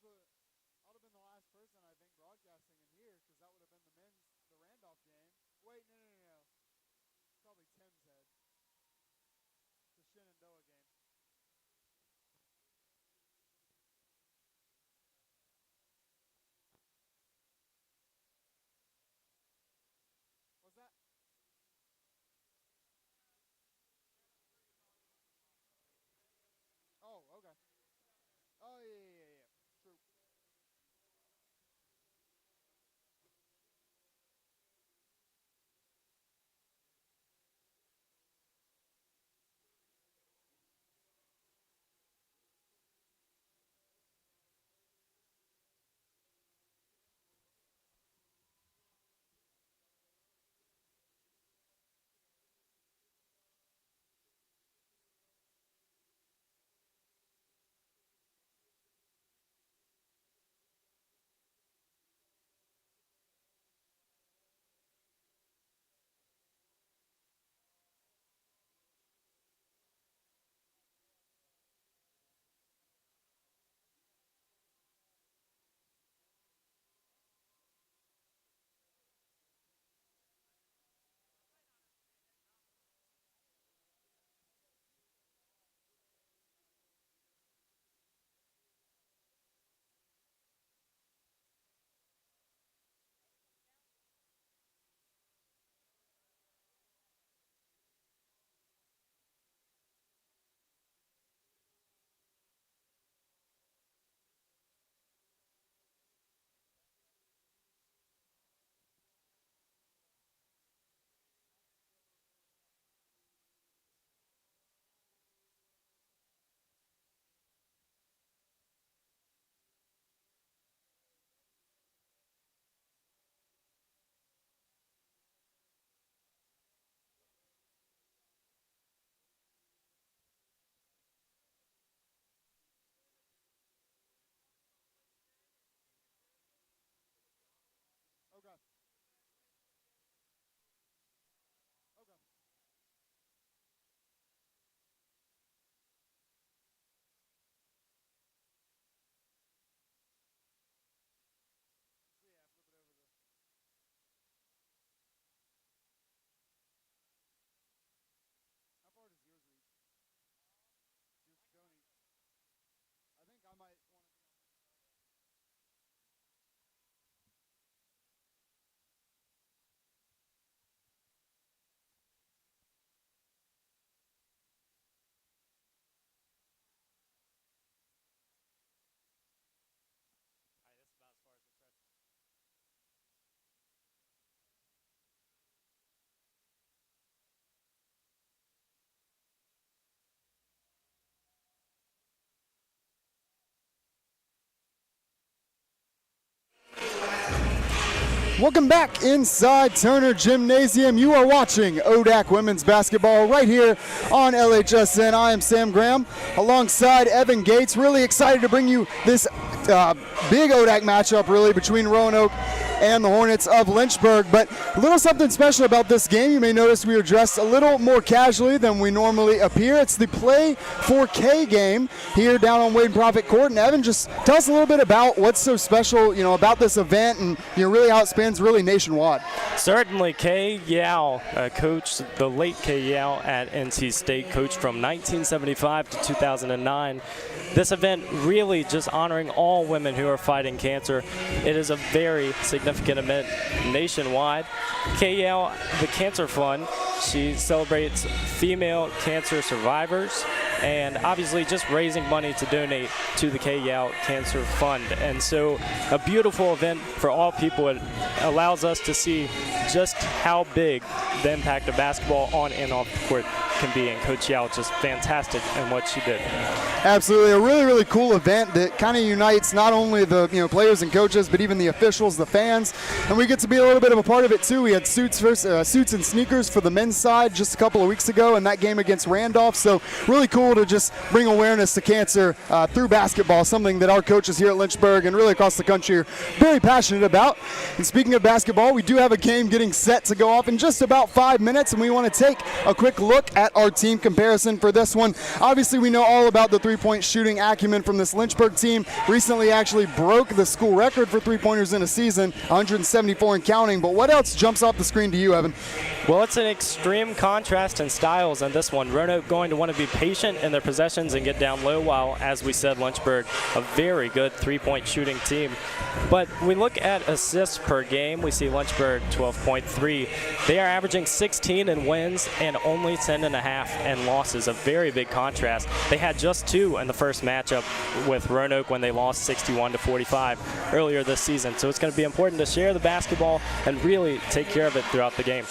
been the last person, I think, broadcasting in here, because that would have been the Randolph game. Wait, no. Probably Tim's head. The Shenandoah game. What's that? Oh, okay. Oh, yeah. True. Okay. Okay. So, yeah, flip it over to. How far does yours reach? Yours don't eat. I think I might want to be on. All right, that's about as far as it stretches. Welcome back inside Turner Gymnasium. You are watching ODAC Women's Basketball right here on LHSN. I am Sam Graham alongside Evan Gates. Really excited to bring you this big ODAC matchup really between Roanoke and the Hornets of Lynchburg. But a little something special about this game. You may notice we are dressed a little more casually than we normally appear. It's the Play 4K game here down on Wade and Prophet Court. And Evan, just tell us a little bit about what's so special, about this event and really how it spans really nationwide. Certainly, Kay Yao, coach, the late Kay Yao at NC State, coach from 1975 to 2009. This event really just honoring all women who are fighting cancer. It is a very significant event nationwide. Kay Yao, the Cancer Fund, she celebrates female cancer survivors and obviously just raising money to donate to the Kay Yao Cancer Fund. And so a beautiful event for all people. It allows us to see just how big the impact of basketball on and off the court can be, and Coach Yao just fantastic in what she did. Absolutely, a really, really cool event that kind of unites not only the players and coaches, but even the officials, the fans, and we get to be a little bit of a part of it too. We had suits and sneakers for the men's side just a couple of weeks ago in that game against Randolph, so really cool to just bring awareness to cancer through basketball, something that our coaches here at Lynchburg and really across the country are very passionate about. And speaking of basketball, we do have a game getting set to go off in just about 5 minutes, and we want to take a quick look at at our team comparison for this one. Obviously, we know all about the three-point shooting acumen from this Lynchburg team. Recently actually broke the school record for three-pointers in a season, 174 and counting. But what else jumps off the screen to you, Evan? Well, it's an extreme contrast in styles in this one. Roanoke going to want to be patient in their possessions and get down low, while, as we said, Lynchburg, a very good three-point shooting team. But we look at assists per game. We see Lynchburg 12.3. They are averaging 16 in wins and only 10.5 in losses. A very big contrast. They had just 2 in the first matchup with Roanoke when they lost 61-45 earlier this season. So it's going to be important to share the basketball and really take care of it throughout the game.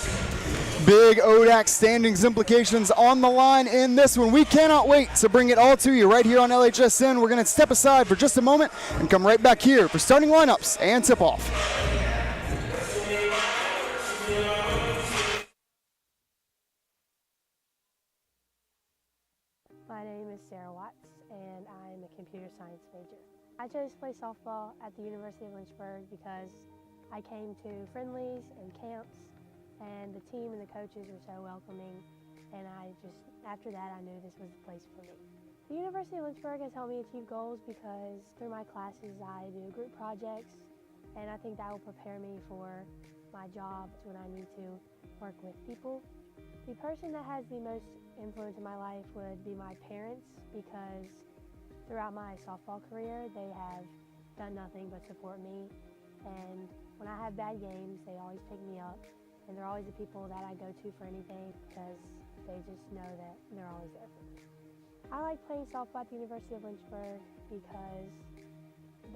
Big ODAC standings implications on the line in this one. We cannot wait to bring it all to you right here on LHSN. We're going to step aside for just a moment and come right back here for starting lineups and tip-off. My name is Sarah Watts, and I'm a computer science major. I chose to play softball at the University of Lynchburg because I came to friendlies and camps, and the team and the coaches were so welcoming, and after that, I knew this was the place for me. The University of Lynchburg has helped me achieve goals because through my classes, I do group projects, and I think that will prepare me for my job when I need to work with people. The person that has the most influence in my life would be my parents, because throughout my softball career, they have done nothing but support me, and when I have bad games, they always pick me up. And they're always the people that I go to for anything because they just know that they're always there for me. I like playing softball at the University of Lynchburg because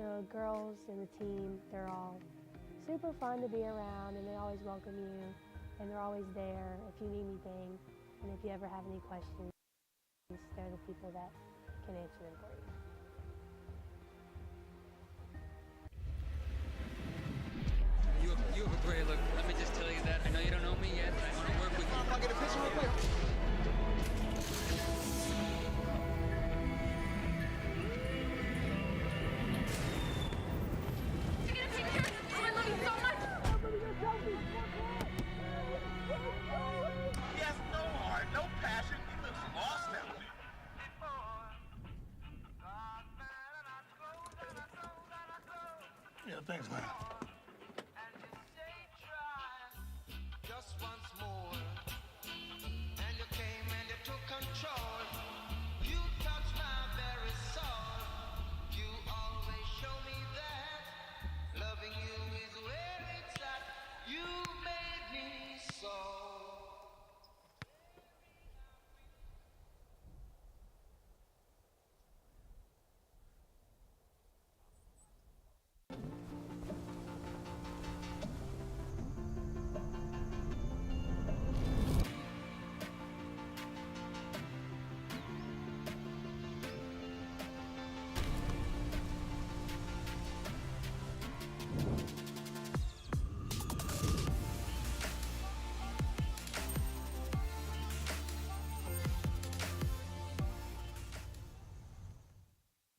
the girls and the team, they're all super fun to be around, and they always welcome you, and they're always there if you need anything, and if you ever have any questions, they're the people that can answer them for you. You have a great look. Let me just tell you that. I know you don't know me yet, but I want to work with you. I'll get a picture real quick. I love you so much. He has no heart, no passion. He looks lost out there. Yeah, thanks, man. Just once more, and you came and you took control. You touched my very soul. You always show me that loving you is where it's at. You made me so.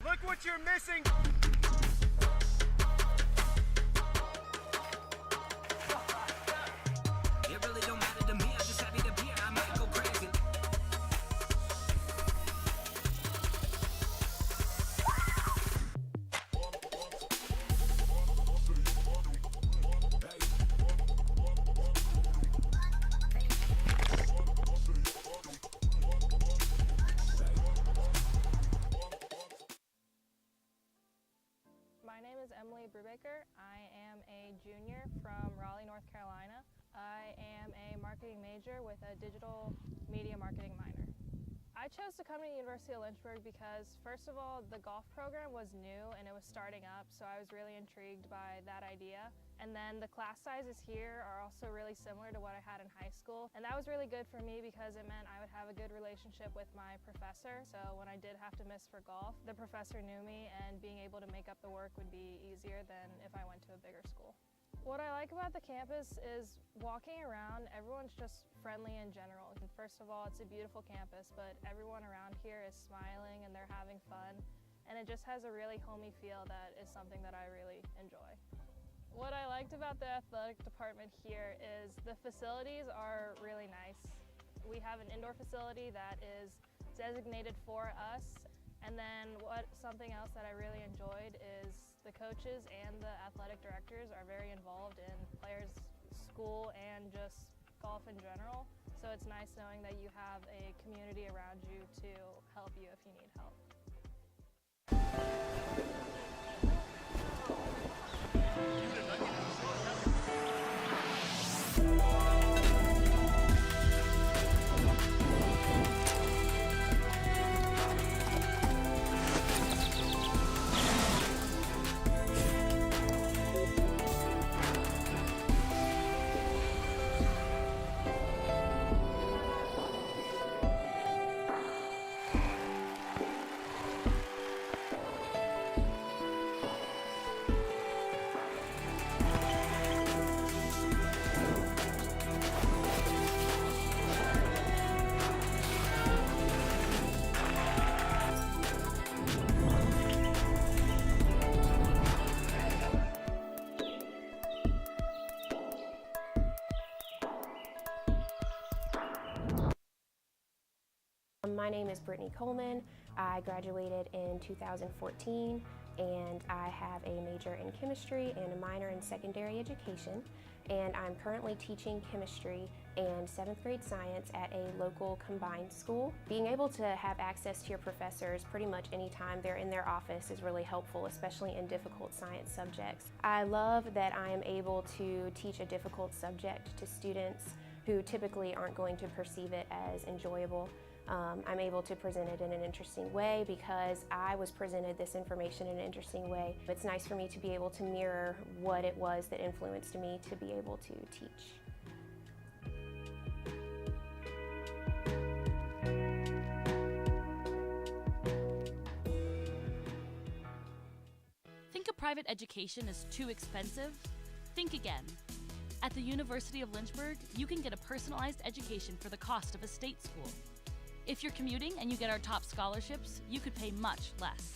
Look what you're missing. It really don't matter to me. I'm just happy to be here. I might go crazy. My name is Emily Brubaker. I am a junior from Raleigh, North Carolina. I am a marketing major with a digital media marketing minor. I chose to come to the University of Lynchburg because, first of all, the golf program was new and it was starting up, so I was really intrigued by that idea. And then the class sizes here are also really similar to what I had in high school. And that was really good for me because it meant I would have a good relationship with my professor. So when I did have to miss for golf, the professor knew me, and being able to make up the work would be easier than if I went to a bigger school. What I like about the campus is walking around, everyone's just friendly in general. First of all, it's a beautiful campus, but everyone around here is smiling and they're having fun. And it just has a really homey feel that is something that I really enjoy. What I liked about the athletic department here is the facilities are really nice. we have an indoor facility that is designated for us. And then something else that I really enjoyed is the coaches and the athletic directors are very involved in players' school and just golf in general. So it's nice knowing that you have a community around you to help you if you need help. My name is Brittany Coleman. I graduated in 2014 and I have a major in chemistry and a minor in secondary education, and I'm currently teaching chemistry and 7th grade science at a local combined school. Being able to have access to your professors pretty much anytime they're in their office is really helpful, especially in difficult science subjects. I love that I am able to teach a difficult subject to students who typically aren't going to perceive it as enjoyable. I'm able to present it in an interesting way because I was presented this information in an interesting way. It's nice for me to be able to mirror what it was that influenced me to be able to teach. Think a private education is too expensive? Think again. At the University of Lynchburg, you can get a personalized education for the cost of a state school. If you're commuting and you get our top scholarships, you could pay much less.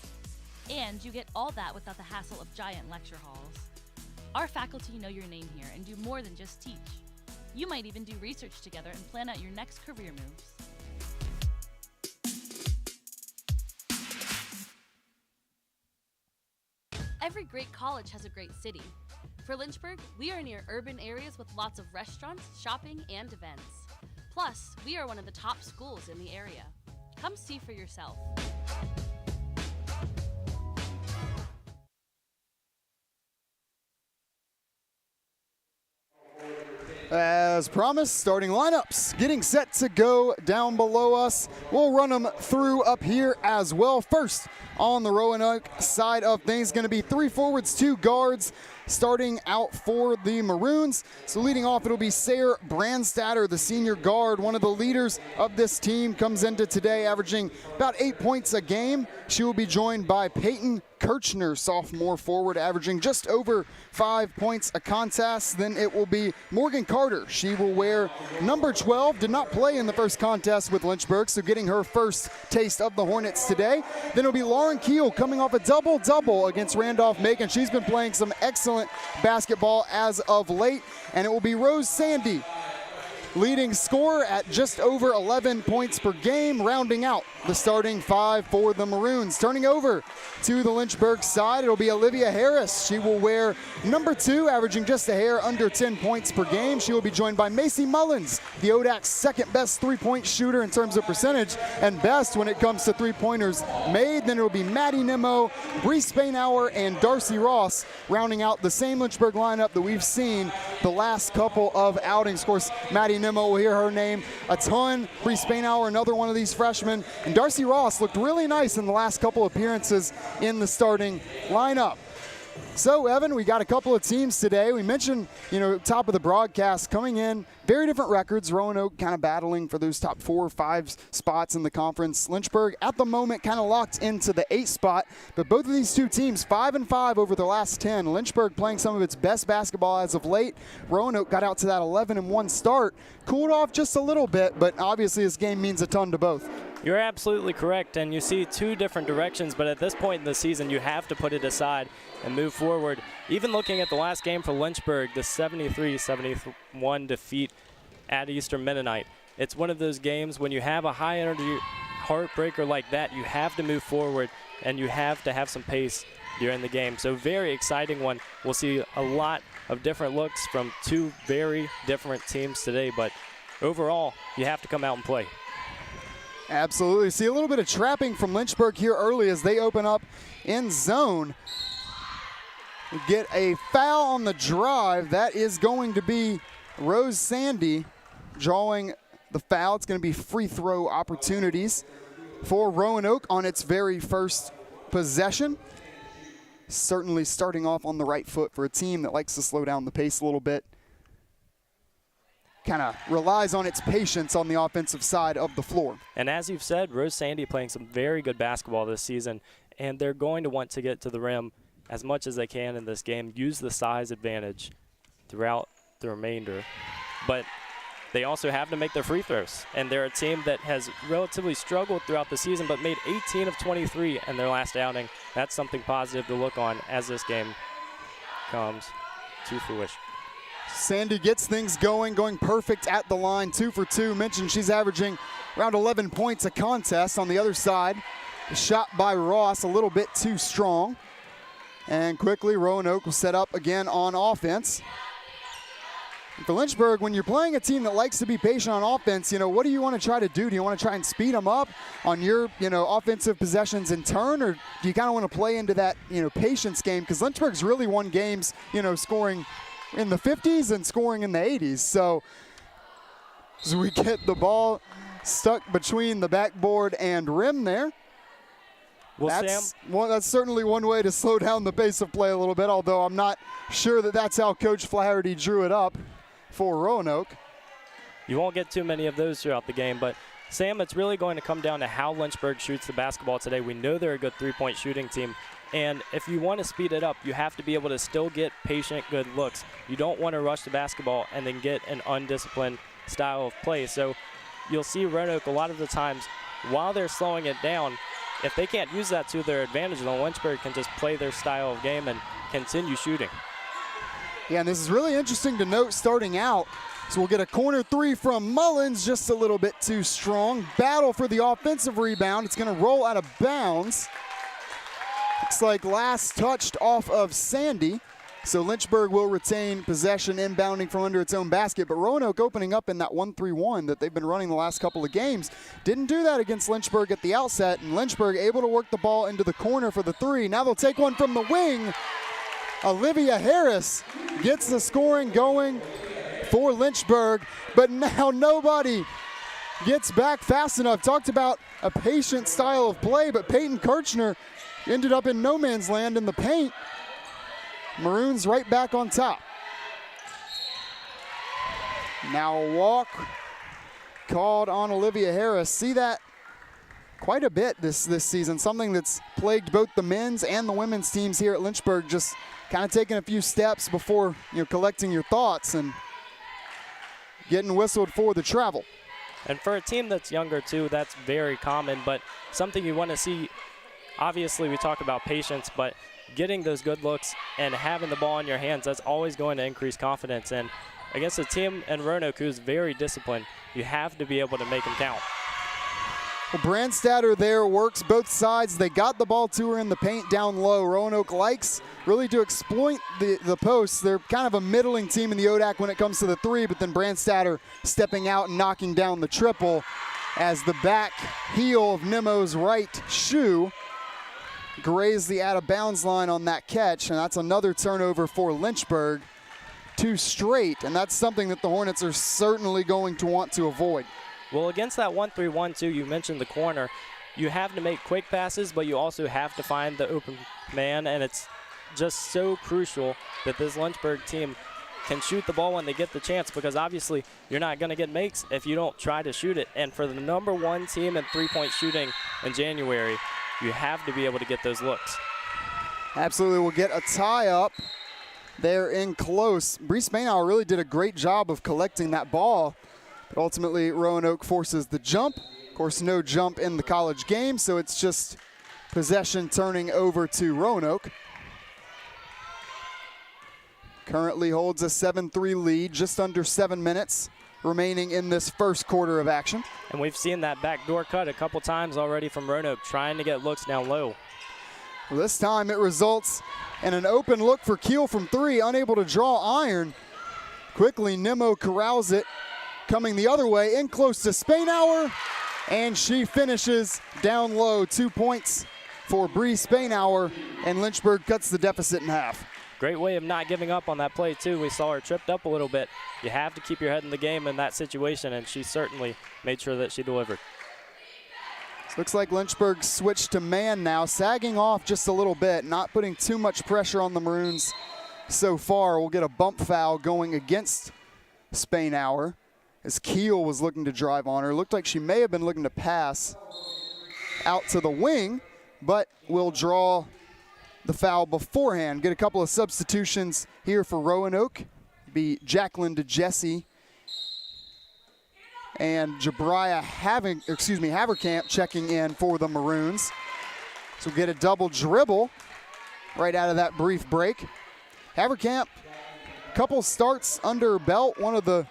And you get all that without the hassle of giant lecture halls. Our faculty know your name here and do more than just teach. You might even do research together and plan out your next career moves. Every great college has a great city. For Lynchburg, we are near urban areas with lots of restaurants, shopping, and events. Plus, we are one of the top schools in the area. Come see for yourself. As promised, starting lineups getting set to go down below us. We'll run them through up here as well. First, on the Roanoke side of things, going to be 3 forwards, 2 guards. Starting out for the Maroons. So leading off, it'll be Sarah Brandstatter, the senior guard, one of the leaders of this team, comes into today averaging about 8 points a game. She will be joined by Peyton Kirchner, sophomore forward, averaging just over 5 points a contest. Then it will be Morgan Carter. She will wear number 12, did not play in the first contest with Lynchburg, so getting her first taste of the Hornets today. Then it'll be Lauren Keel coming off a double-double against Randolph-Macon. She's been playing some excellent basketball as of late. And it will be Rose Sandy, leading scorer at just over 11 points per game, rounding out the starting 5 for the Maroons. Turning over to the Lynchburg side, it'll be Olivia Harris. She will wear number 2, averaging just a hair under 10 points per game. She will be joined by Macy Mullins, the ODAC's second best three-point shooter in terms of percentage and best when it comes to three-pointers made. Then it'll be Maddie Nimmo, Bree Spainhour, and Darcy Ross, rounding out the same Lynchburg lineup that we've seen the last couple of outings. Of course, Maddie Nimmo, we'll hear her name a ton. Bree Spainhour, another one of these freshmen. And Darcy Ross looked really nice in the last couple appearances in the starting lineup. So, Evan, we got a couple of teams today. We mentioned, top of the broadcast coming in, very different records. Roanoke kind of battling for those top 4 or 5 spots in the conference. Lynchburg at the moment kind of locked into the 8th spot, but both of these two teams 5-5 over the last 10. Lynchburg playing some of its best basketball as of late. Roanoke got out to that 11-1 start, cooled off just a little bit, but obviously this game means a ton to both. You're absolutely correct, and you see 2 different directions, but at this point in the season, you have to put it aside and move forward. Even looking at the last game for Lynchburg, the 73-71 defeat at Eastern Mennonite, it's one of those games when you have a high energy heartbreaker like that, you have to move forward and you have to have some pace during the game. So very exciting one. We'll see a lot of different looks from two very different teams today, but overall, you have to come out and play. Absolutely. See a little bit of trapping from Lynchburg here early as they open up in zone. We get a foul on the drive. That is going to be Rose Sandy drawing the foul. It's going to be free throw opportunities for Roanoke on its very first possession. Certainly starting off on the right foot for a team that likes to slow down the pace a little bit. Kind of relies on its patience on the offensive side of the floor. And as you've said, Rose Sandy playing some very good basketball this season, and they're going to want to get to the rim as much as they can in this game, use the size advantage throughout the remainder. But they also have to make their free throws, and they're a team that has relatively struggled throughout the season but made 18 of 23 in their last outing. That's something positive to look on as this game comes to fruition. Sandy gets things going perfect at the line, 2 for 2. Mentioned she's averaging around 11 points a contest. On the other side, the shot by Ross a little bit too strong. And quickly, Roanoke will set up again on offense. For Lynchburg, when you're playing a team that likes to be patient on offense, what do you want to try to do? Do you want to try and speed them up on your, offensive possessions in turn, or do you kind of want to play into that, patience game? Because Lynchburg's really won games, scoring in the 50s and scoring in the 80s. So as we get the ball stuck between the backboard and rim there. Well, That's certainly one way to slow down the pace of play a little bit, although I'm not sure that that's how Coach Flaherty drew it up for Roanoke. You won't get too many of those throughout the game, but Sam, it's really going to come down to how Lynchburg shoots the basketball today. We know they're a good three-point shooting team, and if you want to speed it up, you have to be able to still get patient, good looks. You don't want to rush the basketball and then get an undisciplined style of play. So you'll see Roanoke a lot of the times while they're slowing it down, if they can't use that to their advantage, then Lynchburg can just play their style of game and continue shooting. Yeah, and this is really interesting to note starting out. So we'll get a corner three from Mullins, just a little bit too strong. Battle for the offensive rebound. It's going to roll out of bounds. Looks like last touched off of Sandy. So Lynchburg will retain possession inbounding from under its own basket, but Roanoke opening up in that 1-3-1 that they've been running the last couple of games. Didn't do that against Lynchburg at the outset, and Lynchburg able to work the ball into the corner for the three. Now they'll take one from the wing. Olivia Harris gets the scoring going for Lynchburg, but now nobody gets back fast enough. Talked about a patient style of play, but Peyton Kirchner ended up in no man's land in the paint. Maroons right back on top. Now a walk called on Olivia Harris. See that quite a bit this season, something that's plagued both the men's and the women's teams here at Lynchburg, just kind of taking a few steps before collecting your thoughts and getting whistled for the travel. And for a team that's younger too, that's very common, but something you want to see, obviously we talk about patience, but getting those good looks and having the ball in your hands, that's always going to increase confidence. And against a team in Roanoke who's very disciplined, you have to be able to make them count. Well, Brandstatter there works both sides. They got the ball to her in the paint down low. Roanoke likes really to exploit the posts. They're kind of a middling team in the ODAC when it comes to the three, but then Brandstatter stepping out and knocking down the triple as the back heel of Nemo's right shoe grazed the out-of-bounds line on that catch, and that's another turnover for Lynchburg. 2 straight, and that's something that the Hornets are certainly going to want to avoid. Well, against that 1-3-1 too, you mentioned the corner. You have to make quick passes, but you also have to find the open man, and it's just so crucial that this Lynchburg team can shoot the ball when they get the chance, because obviously you're not going to get makes if you don't try to shoot it. And for the #1 team in three-point shooting in January, you have to be able to get those looks. Absolutely. We'll get a tie up there in close. Brees Maynauer really did a great job of collecting that ball. But ultimately, Roanoke forces the jump. Of course, no jump in the college game, so it's just possession turning over to Roanoke. Currently holds a 7-3 lead, just under 7 minutes remaining in this first quarter of action. And we've seen that backdoor cut a couple times already from Roanoke, trying to get looks down low. Well, this time it results in an open look for Keel from 3, unable to draw iron. Quickly, Nimmo corrals it, coming the other way, in close to Spainhour, and she finishes down low. 2 points for Bree Spainhour, and Lynchburg cuts the deficit in half. Great way of not giving up on that play, too. We saw her tripped up a little bit. You have to keep your head in the game in that situation, and she certainly made sure that she delivered. Looks like Lynchburg switched to man now, sagging off just a little bit, not putting too much pressure on the Maroons so far. We'll get a bump foul going against Spainhour as Keel was looking to drive on her. Looked like she may have been looking to pass out to the wing, but will draw the foul beforehand. Get a couple of substitutions here for Roanoke. Be Jacqueline DeJesse and Jabriah Haverkamp checking in for the Maroons. So get a double dribble right out of that brief break. Haverkamp, couple starts under her belt, one of the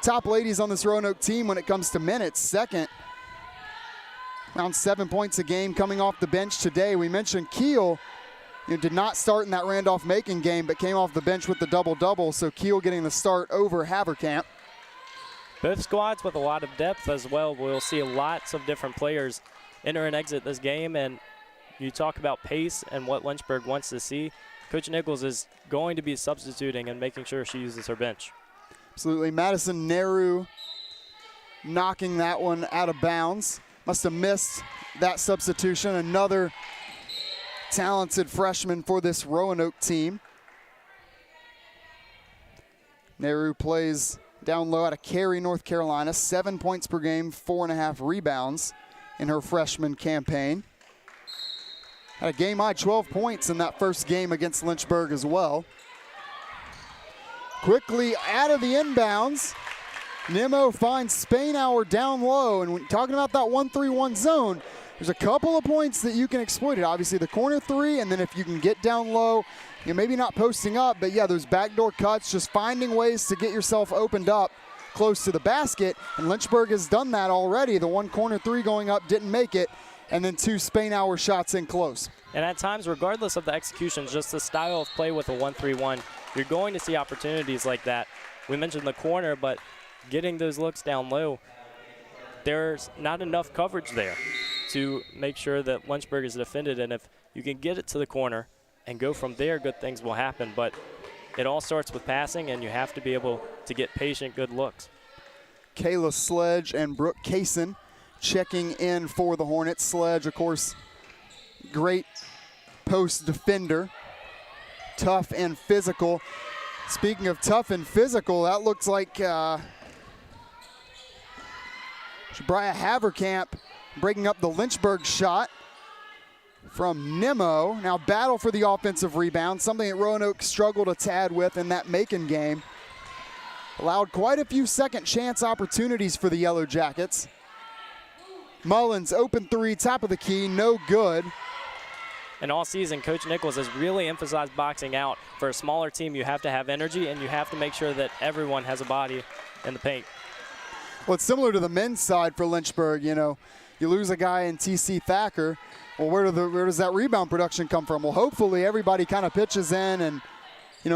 top ladies on this Roanoke team when it comes to minutes. Second, around 7 points a game coming off the bench today. We mentioned Keel did not start in that Randolph-Macon game, but came off the bench with the double-double, so Keel getting the start over Haverkamp. Both squads with a lot of depth as well. We'll see lots of different players enter and exit this game, and you talk about pace and what Lynchburg wants to see. Coach Nichols is going to be substituting and making sure she uses her bench. Absolutely. Madison Nehru knocking that one out of bounds. Must have missed that substitution. Another talented freshman for this Roanoke team. Nehru plays down low out of Cary, North Carolina. 7 points per game, 4.5 rebounds in her freshman campaign. Had a game-high 12 points in that first game against Lynchburg as well. Quickly out of the inbounds, Nimmo finds Spainhour down low. And when talking about that 1-3-1 zone, there's a couple of points that you can exploit it. Obviously the corner three, and then if you can get down low, maybe not posting up, but yeah, those backdoor cuts, just finding ways to get yourself opened up close to the basket. And Lynchburg has done that already. The one corner three going up didn't make it, and then 2 Spainhour shots in close. And at times, regardless of the execution, just the style of play with a 1-3-1, you're going to see opportunities like that. We mentioned the corner, but getting those looks down low, there's not enough coverage there to make sure that Lynchburg is defended. And if you can get it to the corner and go from there, good things will happen. But it all starts with passing, and you have to be able to get patient, good looks. Kayla Sledge and Brooke Kaysen checking in for the Hornets. Sledge, of course, great post defender, tough and physical. Speaking of tough and physical, that looks like Jabriah Haverkamp breaking up the Lynchburg shot from Nimmo. Now battle for the offensive rebound, something that Roanoke struggled a tad with in that Macon game. Allowed quite a few second chance opportunities for the Yellow Jackets. Mullins, open three, top of the key, no good. And all season, Coach Nichols has really emphasized boxing out. For a smaller team, you have to have energy, and you have to make sure that everyone has a body in the paint. Well, it's similar to the men's side for Lynchburg. You lose a guy in T.C. Thacker. Well, where does that rebound production come from? Well, hopefully everybody kind of pitches in and,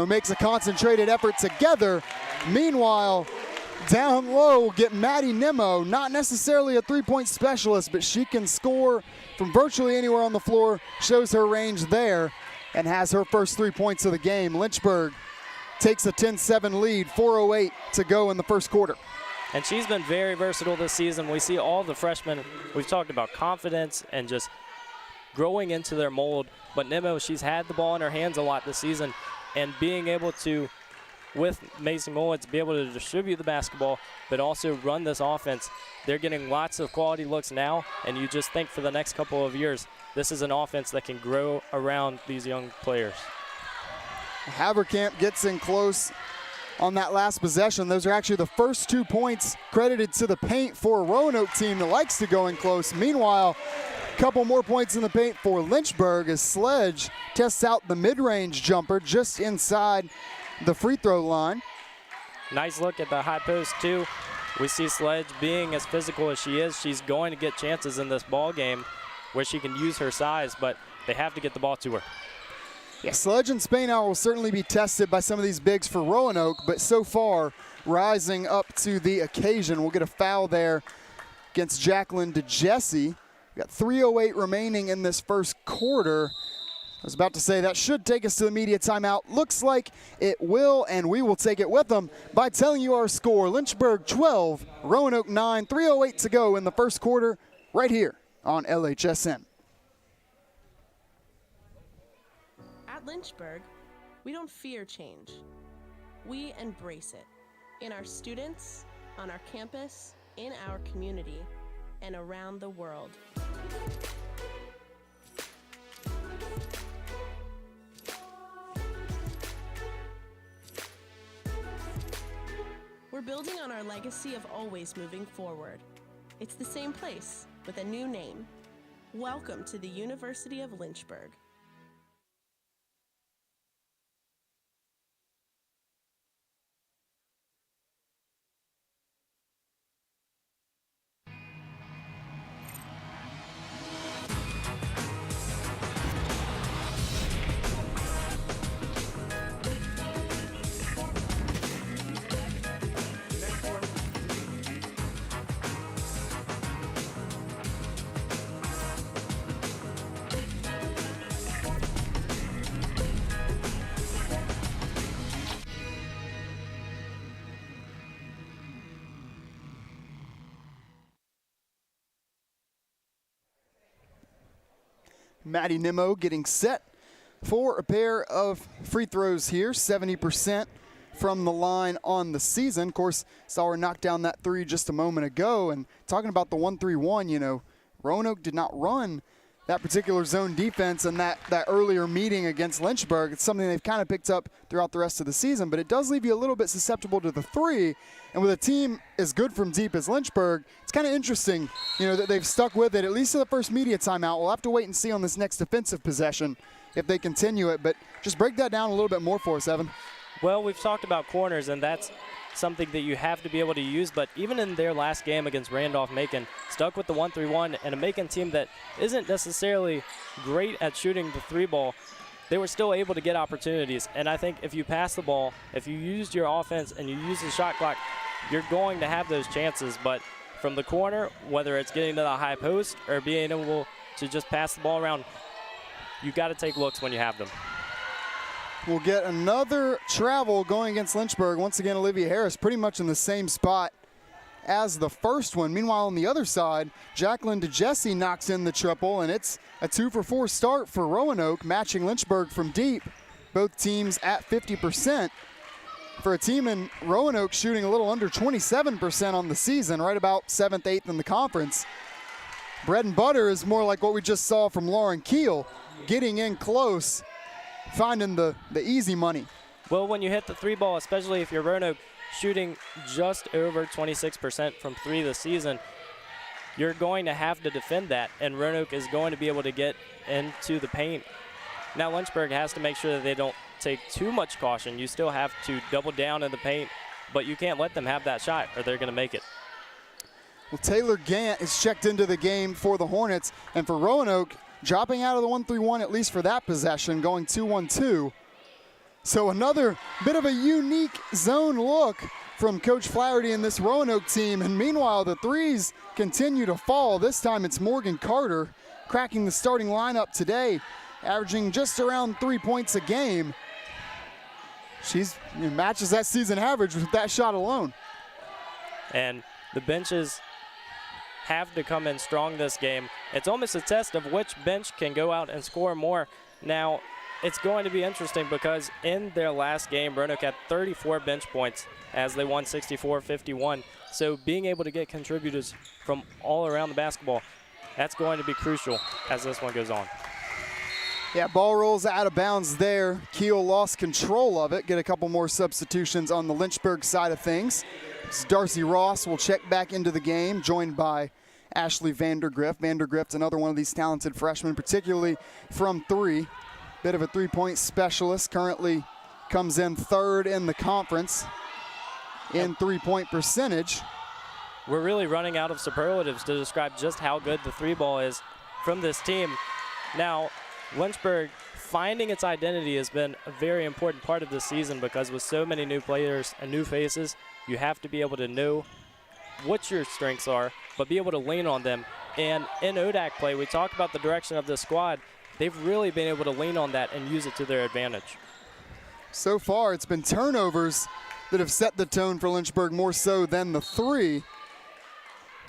makes a concentrated effort together. Meanwhile, down low will get Maddie Nimmo, not necessarily a three-point specialist, but she can score from virtually anywhere on the floor, shows her range there, and has her first 3 points of the game. Lynchburg takes a 10-7 lead, 4:08 to go in the first quarter. And she's been very versatile this season. We see all the freshmen, we've talked about confidence and just growing into their mold. But Nimmo, she's had the ball in her hands a lot this season, and being able to, with Macy Mullins, be able to distribute the basketball, but also run this offense. They're getting lots of quality looks now, and you just think for the next couple of years, this is an offense that can grow around these young players. Haverkamp gets in close on that last possession. Those are actually the first 2 points credited to the paint for a Roanoke team that likes to go in close. Meanwhile, a couple more points in the paint for Lynchburg as Sledge tests out the mid-range jumper just inside the free throw line. Nice look at the high post too. we see Sledge being as physical as she is. She's going to get chances in this ball game where she can use her size, but they have to get the ball to her. Yeah, Sledge and Spainhour will certainly be tested by some of these bigs for Roanoke, but so far rising up to the occasion. We'll get a foul there against Jacqueline DeJesse. We've got 3:08 remaining in this first quarter. I was about to say that should take us to the media timeout. Looks like it will, and we will take it with them by telling you our score. Lynchburg 12, Roanoke 9, 3:08 to go in the first quarter right here on LHSN. At Lynchburg, we don't fear change. We embrace it in our students, on our campus, in our community, and around the world. We're building on our legacy of always moving forward. It's the same place with a new name. Welcome to the University of Lynchburg. Maddie Nimmo getting set for a pair of free throws here, 70% from the line on the season. Of course, saw her knock down that three just a moment ago. And talking about the 1-3-1, you know, Roanoke did not run that particular zone defense in that earlier meeting against Lynchburg. It's something they've kind of picked up throughout the rest of the season, but it does leave you a little bit susceptible to the three. And with a team as good from deep as Lynchburg, it's kind of interesting, you know, that they've stuck with it, at least to the first media timeout. We'll have to wait and see on this next defensive possession if they continue it, but just break that down a little bit more for us, Evan. Well, we've talked about corners, and that's something that you have to be able to use, but even in their last game against Randolph-Macon, stuck with the 1-3-1, and a Macon team that isn't necessarily great at shooting the three ball, they were still able to get opportunities. And I think if you pass the ball, if you used your offense and you use the shot clock, you're going to have those chances. But from the corner, whether it's getting to the high post or being able to just pass the ball around, you got to take looks when you have them. We'll get another travel going against Lynchburg. Once again, Olivia Harris pretty much in the same spot as the first one. Meanwhile, on the other side, Jacqueline DeJesse knocks in the triple, and it's a 2-for-4 start for Roanoke, matching Lynchburg from deep. Both teams at 50%. For a team in Roanoke shooting a little under 27% on the season, right about 7th, 8th in the conference. Bread and butter is more like what we just saw from Lauren Keel, getting in close, finding the easy money. Well, when you hit the three ball, especially if you're Roanoke shooting just over 26% from three this season, you're going to have to defend that, and Roanoke is going to be able to get into the paint. Now Lynchburg has to make sure that they don't take too much caution. You still have to double down in the paint, but you can't let them have that shot or they're going to make it. Well, Taylor Gant is checked into the game for the Hornets, and for Roanoke, dropping out of the 1-3-1 at least for that possession, going 2-1-2. So another bit of a unique zone look from Coach Flaherty and this Roanoke team. And meanwhile, the threes continue to fall. This time it's Morgan Carter cracking the starting lineup today, averaging just around 3 points a game. She's matches that season average with that shot alone. And the benches have to come in strong this game. It's almost a test of which bench can go out and score more. Now, it's going to be interesting because in their last game, Roanoke had 34 bench points as they won 64-51. So being able to get contributors from all around the basketball, that's going to be crucial as this one goes on. Yeah, ball rolls out of bounds there. Keel lost control of it. Get a couple more substitutions on the Lynchburg side of things. Darcy Ross will check back into the game, joined by Ashley Vandergrift. Vandergrift, another one of these talented freshmen, particularly from three. Bit of a three-point specialist, currently comes in third in the conference in three-point percentage. we're really running out of superlatives to describe just how good the three ball is from this team. Now, Lynchburg finding its identity has been a very important part of this season, because with so many new players and new faces, you have to be able to know what your strengths are, but be able to lean on them. And in ODAC play, we talk about the direction of this squad. They've really been able to lean on that and use it to their advantage. So far, it's been turnovers that have set the tone for Lynchburg more so than the three.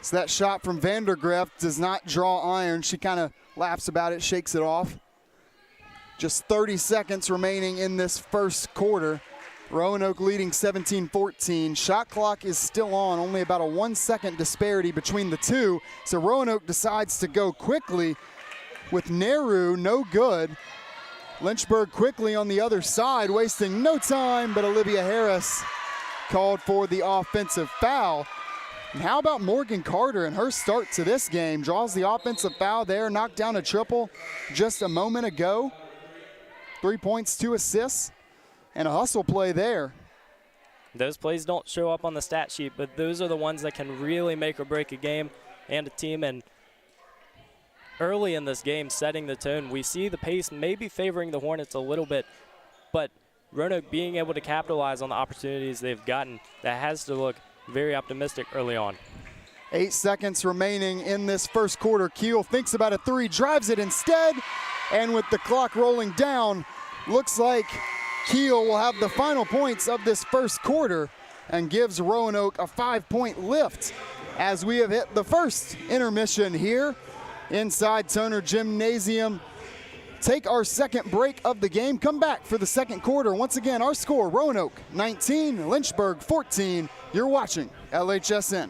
So that shot from Vandergrift does not draw iron. She kind of laughs about it, shakes it off. Just 30 seconds remaining in this first quarter. Roanoke leading 17-14. Shot clock is still on, only about a 1 second disparity between the two. So Roanoke decides to go quickly with Nehru, no good. Lynchburg quickly on the other side, wasting no time, but Olivia Harris called for the offensive foul. And how about Morgan Carter and her start to this game? Draws the offensive foul there, knocked down a triple just a moment ago. 3 points, 2 assists, and a hustle play there. Those plays don't show up on the stat sheet, but those are the ones that can really make or break a game and a team. And early in this game, setting the tone, we see the pace maybe favoring the Hornets a little bit, but Roanoke being able to capitalize on the opportunities they've gotten, that has to look very optimistic early on. 8 seconds remaining in this first quarter. Keel thinks about a three, drives it instead, and with the clock rolling down, looks like Keel will have the final points of this first quarter and gives Roanoke a 5-point lift as we have hit the first intermission here inside Turner Gymnasium. Take our second break of the game, come back for the second quarter. Once again, our score, Roanoke 19, Lynchburg 14. You're watching LHSN.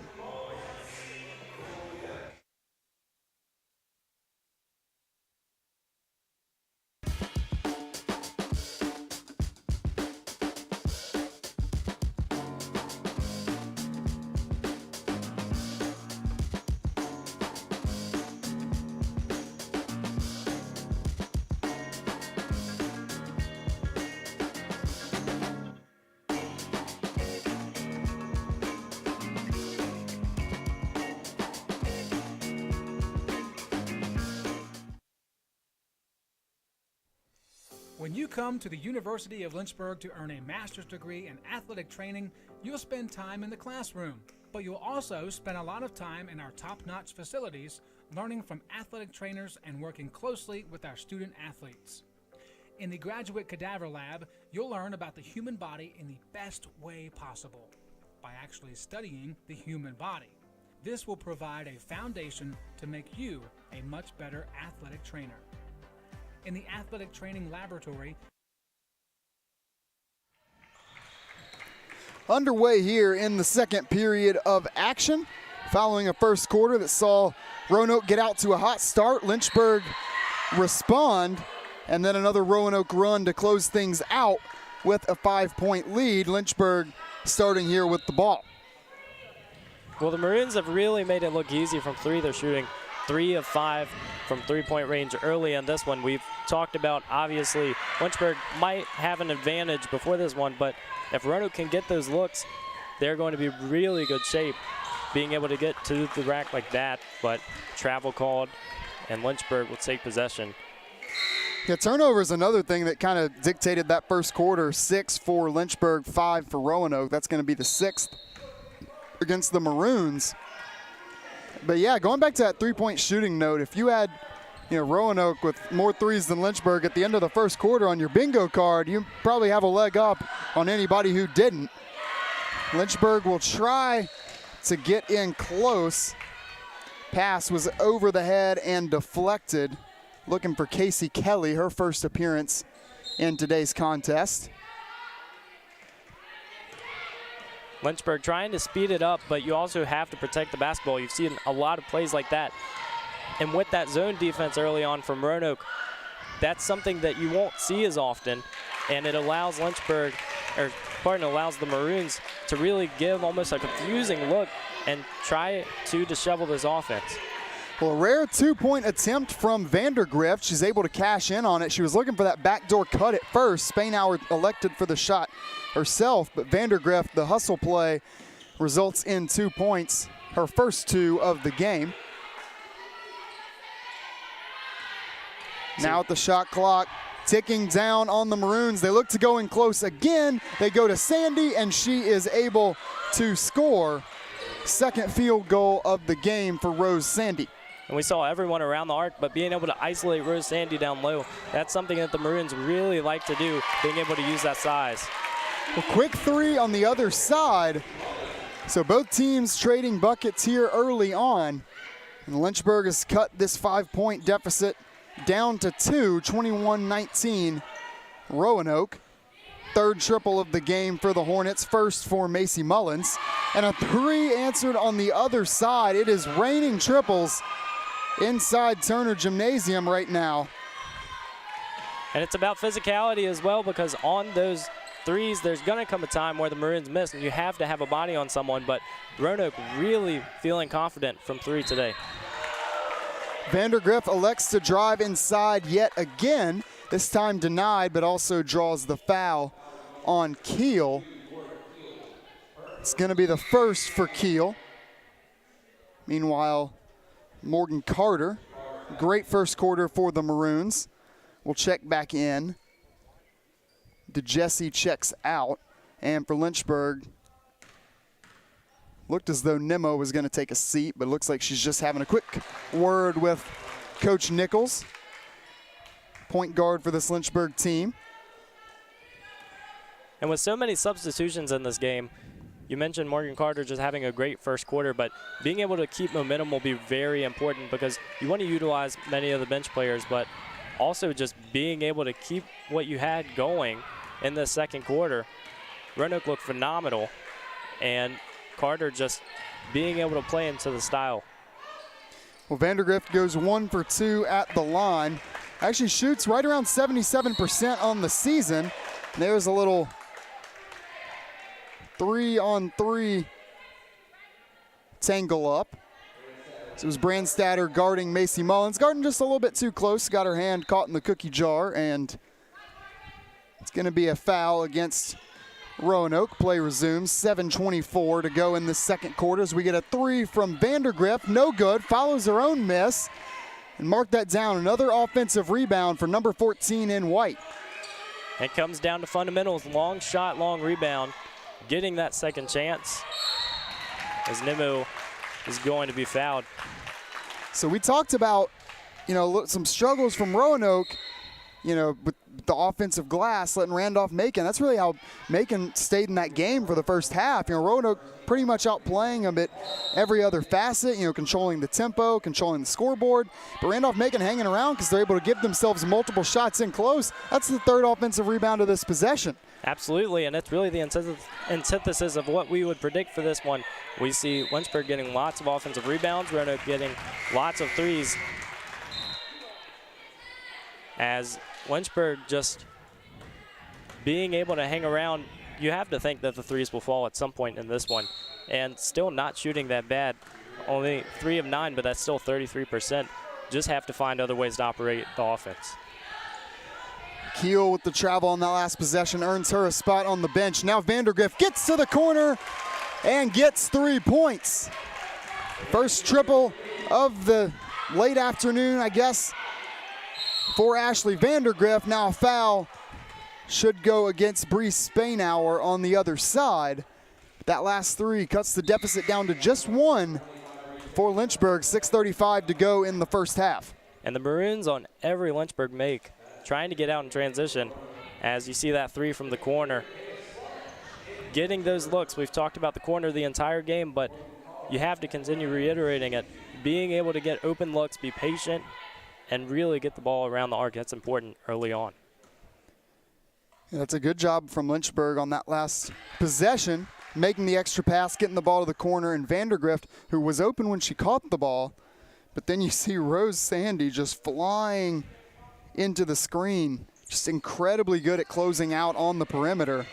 When you come to the University of Lynchburg to earn a master's degree in athletic training, you'll spend time in the classroom, but you'll also spend a lot of time in our top-notch facilities, learning from athletic trainers and working closely with our student athletes. In the Graduate Cadaver Lab, you'll learn about the human body in the best way possible, by actually studying the human body. This will provide a foundation to make you a much better athletic trainer. In the Athletic Training Laboratory. Underway here in the second period of action, following a first quarter that saw Roanoke get out to a hot start, Lynchburg respond, and then another Roanoke run to close things out with a 5-point lead. Lynchburg starting here with the ball. Well, the Maroons have really made it look easy from three. They're shooting 3 of 5 from three-point range early in this one. We've talked about, obviously, Lynchburg might have an advantage before this one, but if Roanoke can get those looks, they're going to be really good shape being able to get to the rack like that. But travel called, and Lynchburg will take possession. Yeah, turnover is another thing that kind of dictated that first quarter. 6 for Lynchburg, 5 for Roanoke. That's going to be the 6th against the Maroons. But yeah, going back to that three-point shooting note, if you had, Roanoke with more threes than Lynchburg at the end of the first quarter on your bingo card, you probably have a leg up on anybody who didn't. Lynchburg will try to get in close. Pass was over the head and deflected. Looking for Casey Kelly, her first appearance in today's contest. Lynchburg trying to speed it up, but you also have to protect the basketball. You've seen a lot of plays like that. And with that zone defense early on from Roanoke, that's something that you won't see as often. And it allows allows the Maroons to really give almost a confusing look and try to dishevel this offense. Well, a rare two-point attempt from Vandergrift. She's able to cash in on it. She was looking for that backdoor cut at first. Spainhour elected for the shot herself, but Vandergrift, the hustle play, results in 2 points. her first 2 of the game. Now at the shot clock ticking down on the Maroons. They look to go in close again. They go to Sandy, and she is able to score. Second field goal of the game for Rose Sandy. And we saw everyone around the arc, but being able to isolate Rose Sandy down low, that's something that the Maroons really like to do, being able to use that size. A quick 3 on the other side. So both teams trading buckets here early on. And Lynchburg has cut this 5-point deficit down to 2, 21-19 Roanoke. Third triple of the game for the Hornets, first for Macy Mullins. And a 3 answered on the other side. It is raining triples inside Turner Gymnasium right now. And it's about physicality as well, because on those threes, there's going to come a time where the Maroons miss, and you have to have a body on someone, but Roanoke really feeling confident from 3 today. Vandergriff elects to drive inside yet again, this time denied, but also draws the foul on Keel. It's going to be the first for Keel. Meanwhile, Morgan Carter, great first quarter for the Maroons, will check back in. DeJesse checks out, and for Lynchburg, looked as though Nimmo was going to take a seat, but it looks like she's just having a quick word with Coach Nichols, point guard for this Lynchburg team. And with so many substitutions in this game, you mentioned Morgan Carter just having a great first quarter, but being able to keep momentum will be very important, because you want to utilize many of the bench players, but also just being able to keep what you had going in the second quarter. Roanoke looked phenomenal, and Carter just being able to play into the style. Well, Vandergrift goes 1 for 2 at the line. Actually shoots right around 77% on the season. There's a little 3-on-3 tangle up. So it was Brandstatter guarding Macy Mullins. Guarding just a little bit too close. Got her hand caught in the cookie jar, and it's going to be a foul against Roanoke. Play resumes. 7:24 to go in the second quarter as we get a 3 from Vandergrift. No good. Follows her own miss. And mark that down. Another offensive rebound for number 14 in white. It comes down to fundamentals. Long shot, long rebound. Getting that second chance as Nimmo is going to be fouled. So we talked about, some struggles from Roanoke, with the offensive glass, letting Randolph Macon. That's really how Macon stayed in that game for the first half. Roanoke pretty much outplaying them at every other facet, controlling the tempo, controlling the scoreboard. But Randolph Macon hanging around because they're able to give themselves multiple shots in close. That's the third offensive rebound of this possession. Absolutely, and it's really the antithesis of what we would predict for this one. We see Lynchburg getting lots of offensive rebounds, Roanoke getting lots of threes, as Lynchburg just being able to hang around. You have to think that the threes will fall at some point in this one, and still not shooting that bad. Only 3 of 9, but that's still 33%. Just have to find other ways to operate the offense. Keel with the travel on that last possession earns her a spot on the bench. Now Vandergrift gets to the corner and gets 3 points. First triple of the late afternoon, I guess, for Ashley Vandergrift. Now a foul should go against Bree Spainauer on the other side. That last 3 cuts the deficit down to just 1 for Lynchburg. 6:35 to go in the first half. And the Maroons on every Lynchburg make, trying to get out in transition, as you see that 3 from the corner. Getting those looks. We've talked about the corner the entire game, but you have to continue reiterating it. Being able to get open looks, be patient, and really get the ball around the arc. That's important early on. Yeah, that's a good job from Lynchburg on that last possession, making the extra pass, getting the ball to the corner, and Vandergrift, who was open when she caught the ball. But then you see Rose Sandy just flying into the screen, just incredibly good at closing out on the perimeter.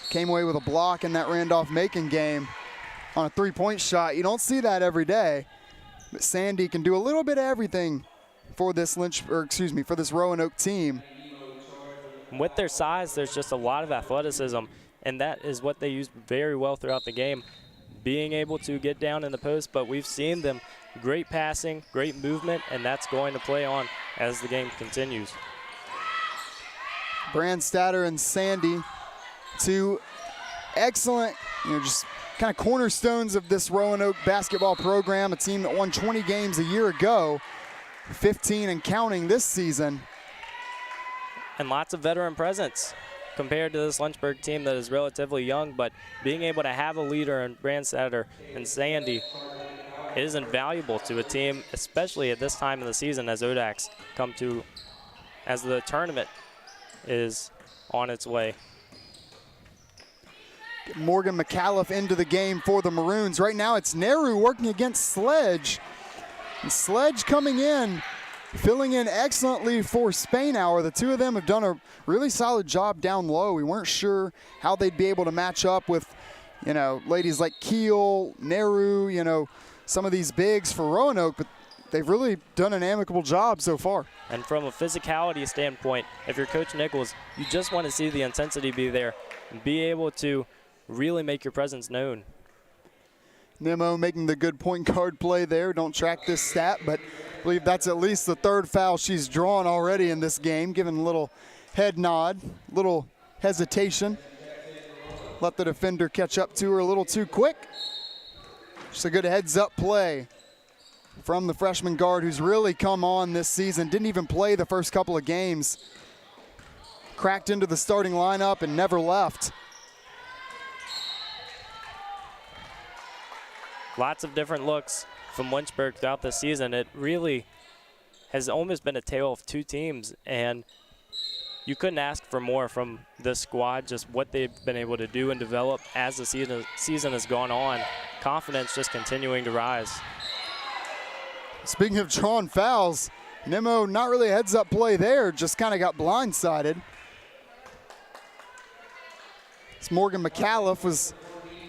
Came away with a block in that Randolph-Macon game on a 3-point shot. You don't see that every day, but Sandy can do a little bit of everything for this for this Roanoke team. With their size, there's just a lot of athleticism, and that is what they use very well throughout the game. being able to get down in the post, but we've seen them great passing, great movement, and that's going to play on as the game continues. Brandstatter and Sandy, two excellent, just kind of cornerstones of this Roanoke basketball program, a team that won 20 games a year ago, 15 and counting this season. And lots of veteran presence compared to this Lynchburg team that is relatively young, but being able to have a leader in Brandstatter and Sandy is invaluable to a team, especially at this time of the season as ODACs come to, as the tournament is on its way. Morgan McAuliffe into the game for the Maroons. Right now it's Nehru working against Sledge. And Sledge coming in, filling in excellently for Spainhour. The two of them have done a really solid job down low. We weren't sure how they'd be able to match up with, ladies like Keel, Nehru, some of these bigs for Roanoke, but they've really done an amicable job so far. And from a physicality standpoint, if you're Coach Nichols, you just want to see the intensity be there and be able to really make your presence known. Nemo making the good point guard play there. Don't track this stat, but I believe that's at least the third foul she's drawn already in this game, giving a little head nod, little hesitation. Let the defender catch up to her a little too quick. Just a good heads-up play from the freshman guard who's really come on this season. Didn't even play the first couple of games. Cracked into the starting lineup and never left. Lots of different looks from Lynchburg throughout the season. It really has almost been a tale of two teams, and you couldn't ask for more from this squad, just what they've been able to do and develop as the season has gone on. Confidence just continuing to rise. Speaking of drawn fouls, Nemo, not really a heads-up play there, just kind of got blindsided. As Morgan McAuliffe was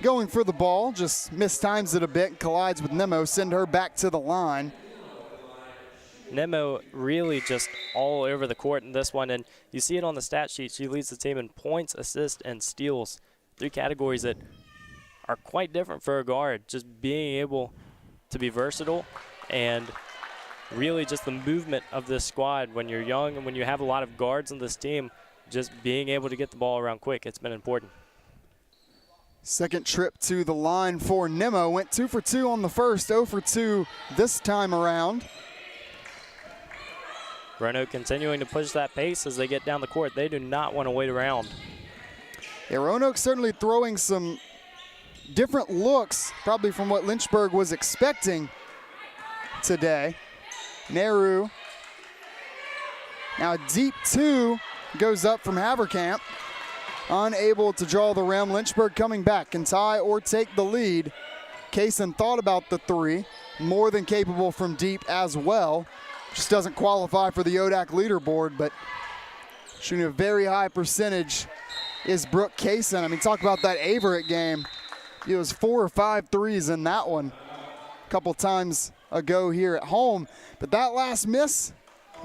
going for the ball, just mistimes it a bit, collides with Nemo, send her back to the line. Nemo really just all over the court in this one, and you see it on the stat sheet. She leads the team in points, assists, and steals, three categories that are quite different for a guard. Just being able to be versatile and really just the movement of this squad when you're young and when you have a lot of guards on this team, just being able to get the ball around quick, it's been important. Second trip to the line for Nemo. Went 2 for 2 on the first, 0 for 2 this time around. Roanoke continuing to push that pace as they get down the court. They do not want to wait around. Yeah, Roanoke certainly throwing some different looks, probably from what Lynchburg was expecting today. Nehru. Now deep two goes up from Haverkamp. Unable to draw the rim. Lynchburg coming back. Can tie or take the lead. Kaysen thought about the three. More than capable from deep as well. Just doesn't qualify for the ODAC leaderboard, but shooting a very high percentage is Brooke Kaysen. I mean, talk about that Averett game. It was 4 or 5 threes in that one a couple times ago here at home. But that last miss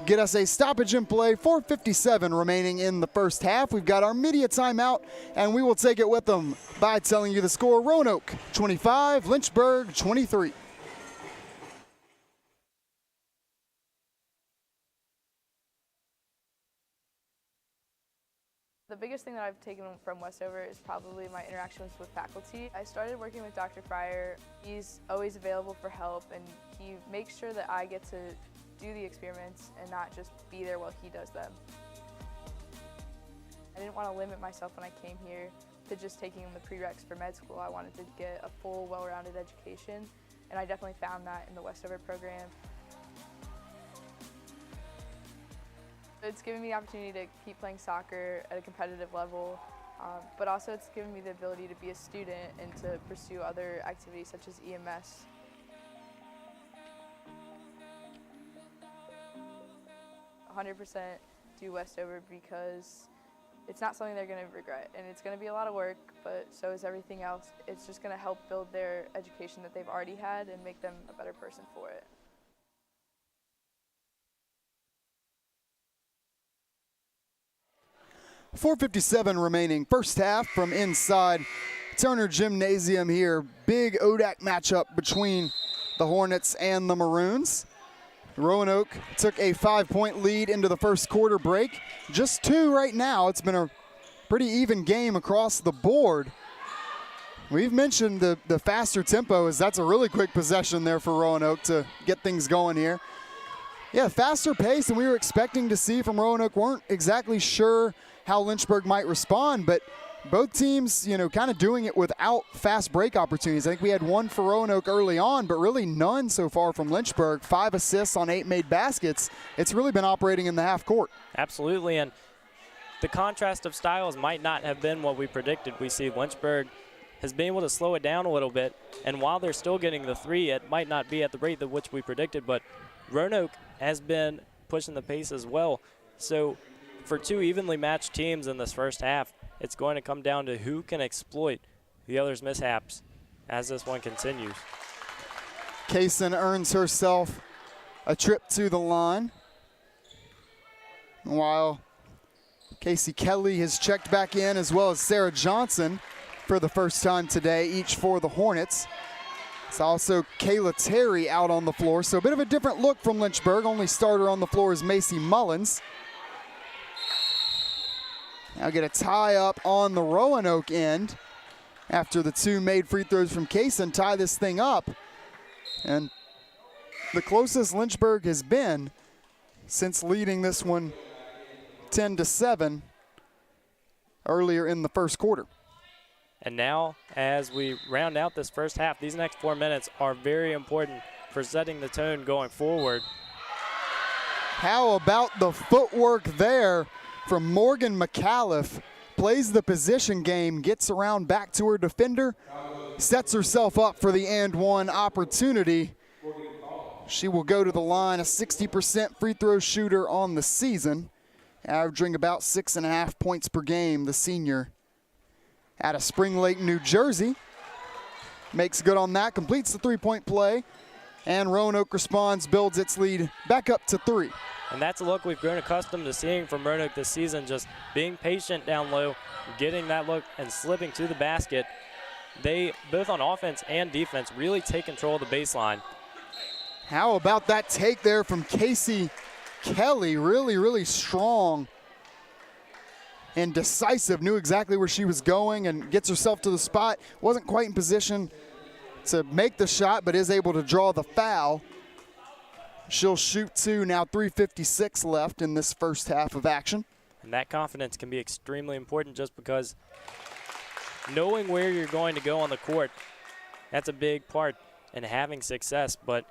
get us a stoppage in play. 4:57 remaining in the first half. We've got our media timeout, and we will take it with them by telling you the score. Roanoke 25, Lynchburg 23. The biggest thing that I've taken from Westover is probably my interactions with faculty. I started working with Dr. Fryer. He's always available for help, and he makes sure that I get to do the experiments and not just be there while he does them. I didn't want to limit myself when I came here to just taking the prereqs for med school. I wanted to get a full, well-rounded education, and I definitely found that in the Westover program. It's given me the opportunity to keep playing soccer at a competitive level, but also it's given me the ability to be a student and to pursue other activities such as EMS. "100% do Westover because it's not something they're going to regret, and it's going to be a lot of work, but so is everything else. It's just going to help build their education that they've already had and make them a better person for it." 4:57 remaining. First half from inside Turner Gymnasium here. Big ODAC matchup between the Hornets and the Maroons. Roanoke took a 5-point lead into the first quarter break. Just 2 right now. It's been a pretty even game across the board. We've mentioned the faster tempo, as that's a really quick possession there for Roanoke to get things going here. Yeah, faster pace than we were expecting to see from Roanoke. Weren't exactly sure how Lynchburg might respond, but both teams, kind of doing it without fast break opportunities. I think we had 1 for Roanoke early on, but really none so far from Lynchburg. 5 assists on 8 made baskets. It's really been operating in the half court. Absolutely, and the contrast of styles might not have been what we predicted. We see Lynchburg has been able to slow it down a little bit, and while they're still getting the 3, it might not be at the rate at which we predicted, but Roanoke has been pushing the pace as well. So for 2 evenly matched teams in this first half, it's going to come down to who can exploit the other's mishaps as this one continues. Kaysen earns herself a trip to the line, while Casey Kelly has checked back in, as well as Sarah Johnson for the first time today, each for the Hornets. It's also Kayla Terry out on the floor, so a bit of a different look from Lynchburg. Only starter on the floor is Macy Mullins. Now get a tie up on the Roanoke end after the 2 made free throws from Kaysen tie this thing up. And the closest Lynchburg has been since leading this one 10-7 earlier in the first quarter. And now, as we round out this first half, these next 4 minutes are very important for setting the tone going forward. How about the footwork there from Morgan McAuliffe? Plays the position game, gets around back to her defender, sets herself up for the and one opportunity. She will go to the line, a 60% free throw shooter on the season, averaging about 6.5 points per game, the senior out of Spring Lake, New Jersey. Makes good on that, completes the 3-point play, and Roanoke responds, builds its lead back up to 3. And that's a look we've grown accustomed to seeing from Roanoke this season, just being patient down low, getting that look and slipping to the basket. They, both on offense and defense, really take control of the baseline. How about that take there from Casey Kelly? Really, really strong and decisive, knew exactly where she was going and gets herself to the spot. Wasn't quite in position to make the shot, but is able to draw the foul. She'll shoot 2, now 3:56 left in this first half of action. And that confidence can be extremely important, just because knowing where you're going to go on the court, that's a big part in having success. But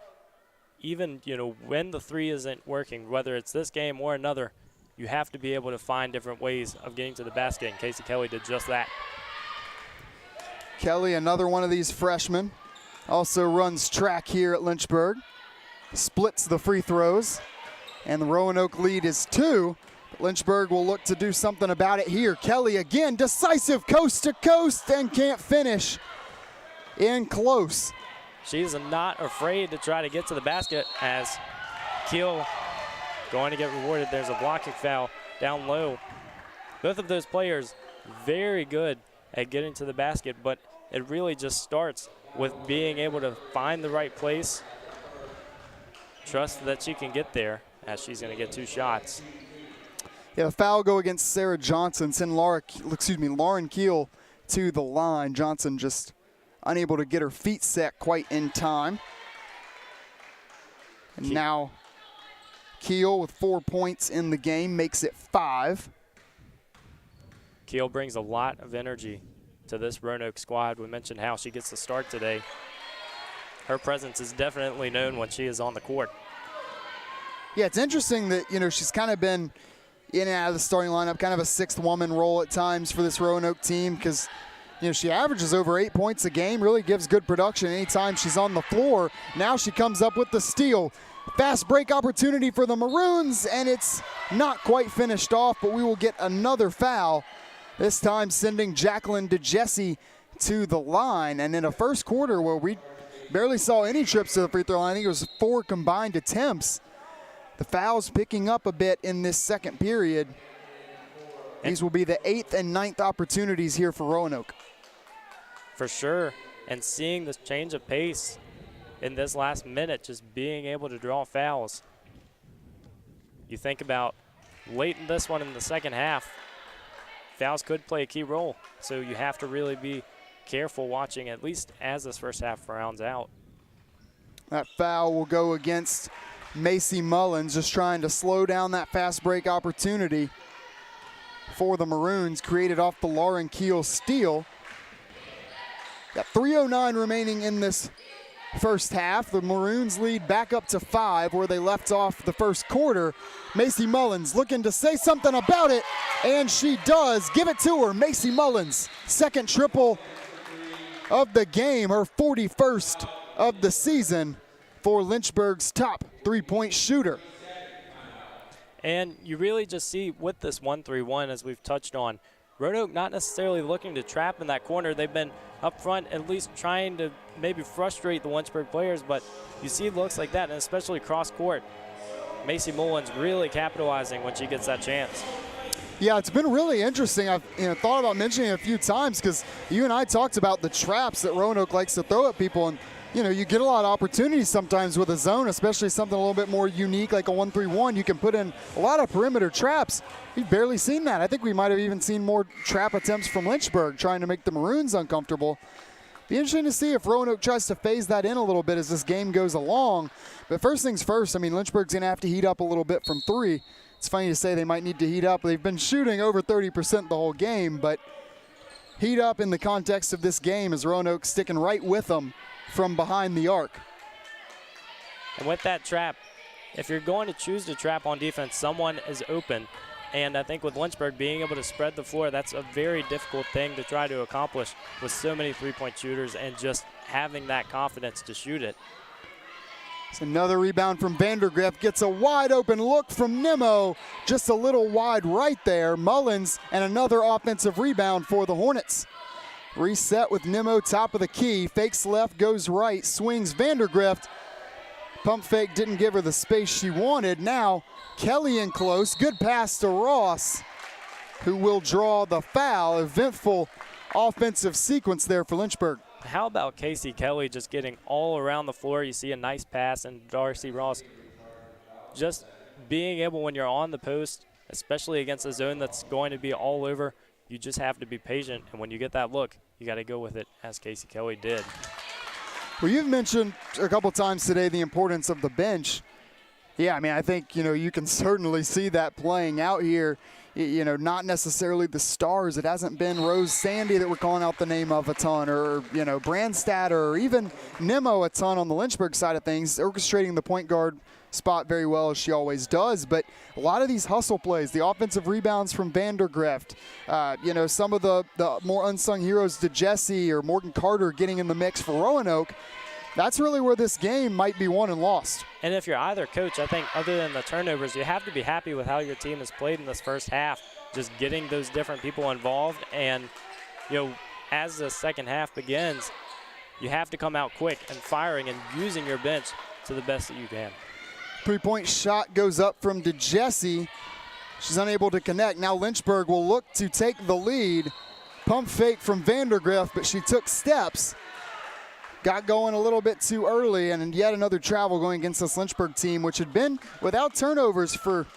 even, when the 3 isn't working, whether it's this game or another, you have to be able to find different ways of getting to the basket, and Casey Kelly did just that. Kelly, another one of these freshmen, also runs track here at Lynchburg. Splits the free throws, and the Roanoke lead is 2. But Lynchburg will look to do something about it here. Kelly again, decisive coast to coast, and can't finish in close. She's not afraid to try to get to the basket, as Keel going to get rewarded. There's a blocking foul down low. Both of those players very good at getting to the basket, but it really just starts with being able to find the right place, trust that she can get there, as she's going to get 2 shots. Yeah, the foul go against Sarah Johnson, send Lauren Keel to the line. Johnson just unable to get her feet set quite in time. And now Keel with 4 points in the game makes it 5. Keel brings a lot of energy to this Roanoke squad. We mentioned how she gets the start today. Her presence is definitely known when she is on the court. Yeah, it's interesting that, she's kind of been in and out of the starting lineup, kind of a 6th woman role at times for this Roanoke team, because, she averages over 8 points a game, really gives good production anytime she's on the floor. Now she comes up with the steal. Fast break opportunity for the Maroons, and it's not quite finished off, but we will get another foul, this time sending Jacqueline DeJesse to the line. And in a first quarter where we barely saw any trips to the free throw line, I think it was 4 combined attempts. The fouls picking up a bit in this second period. These will be the 8th and 9th opportunities here for Roanoke. for sure. And seeing this change of pace in this last minute, just being able to draw fouls. You think about late in this one in the second half, fouls could play a key role. So you have to really be careful watching, at least as this first half rounds out. That foul will go against Macy Mullins, just trying to slow down that fast break opportunity for the Maroons, created off the Lauren Keel steal. Got 3:09 remaining in this first half. The Maroons lead back up to 5 where they left off the first quarter. Macy Mullins looking to say something about it, and she does. Give it to her, Macy Mullins. Second triple of the game, her 41st of the season for Lynchburg's top three-point shooter. And you really just see with this 1-3-1, as we've touched on, Roanoke not necessarily looking to trap in that corner. They've been up front at least trying to maybe frustrate the Lynchburg players, but you see looks like that, and especially cross court. Macy Mullins really capitalizing when she gets that chance. Yeah, it's been really interesting. I've thought about mentioning it a few times because you and I talked about the traps that Roanoke likes to throw at people, and you get a lot of opportunities sometimes with a zone, especially something a little bit more unique like a 1-3-1. You can put in a lot of perimeter traps. We've barely seen that. I think we might have even seen more trap attempts from Lynchburg trying to make the Maroons uncomfortable. Be interesting to see if Roanoke tries to phase that in a little bit as this game goes along. But first things first, Lynchburg's going to have to heat up a little bit from 3. It's funny to say they might need to heat up. They've been shooting over 30% the whole game, but heat up in the context of this game is Roanoke sticking right with them from behind the arc. And with that trap, if you're going to choose to trap on defense, someone is open. And I think with Lynchburg being able to spread the floor, that's a very difficult thing to try to accomplish with so many three-point shooters and just having that confidence to shoot it. It's another rebound from Vandergrift. Gets a wide open look from Nimmo. Just a little wide right there. Mullins, and another offensive rebound for the Hornets. Reset with Nimmo top of the key. Fakes left, goes right, swings Vandergrift. Pump fake didn't give her the space she wanted. Now Kelly in close. Good pass to Ross, who will draw the foul. Eventful offensive sequence there for Lynchburg. How about Casey Kelly just getting all around the floor? You see a nice pass, and Darcy Ross just being able, when you're on the post, especially against a zone that's going to be all over, you just have to be patient. And when you get that look, you got to go with it, as Casey Kelly did. Well, you've mentioned a couple times today the importance of the bench. Yeah, I think, you can certainly see that playing out here. Not necessarily the stars. It hasn't been Rose Sandy that we're calling out the name of a ton, or, Brandstad, or even Nimmo a ton on the Lynchburg side of things, orchestrating the point guard spot very well as she always does. But a lot of these hustle plays, the offensive rebounds from Vandergrift, some of the more unsung heroes to Jesse or Morgan Carter getting in the mix for Roanoke. That's really where this game might be won and lost. And if you're either coach, I think other than the turnovers, you have to be happy with how your team has played in this first half, just getting those different people involved. And, as the second half begins, you have to come out quick and firing and using your bench to the best that you can. Three-point shot goes up from DeJesse. She's unable to connect. Now Lynchburg will look to take the lead. Pump fake from Vandergrift, but she took steps. Got going a little bit too early, and yet another travel going against this Lynchburg team, which had been without turnovers for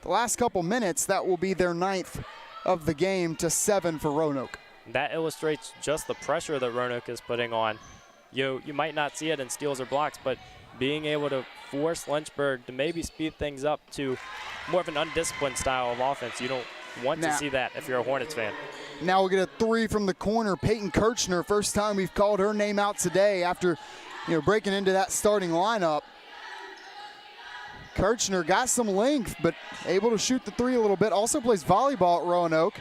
the last couple minutes. That will be their 9th of the game to 7 for Roanoke. That illustrates just the pressure that Roanoke is putting on. You might not see it in steals or blocks, but being able to force Lynchburg to maybe speed things up to more of an undisciplined style of offense. You don't want to see that if you're a Hornets fan. Now we'll get a 3 from the corner. Peyton Kirchner, first time we've called her name out today after breaking into that starting lineup. Kirchner got some length, but able to shoot the 3 a little bit. Also plays volleyball at Roanoke.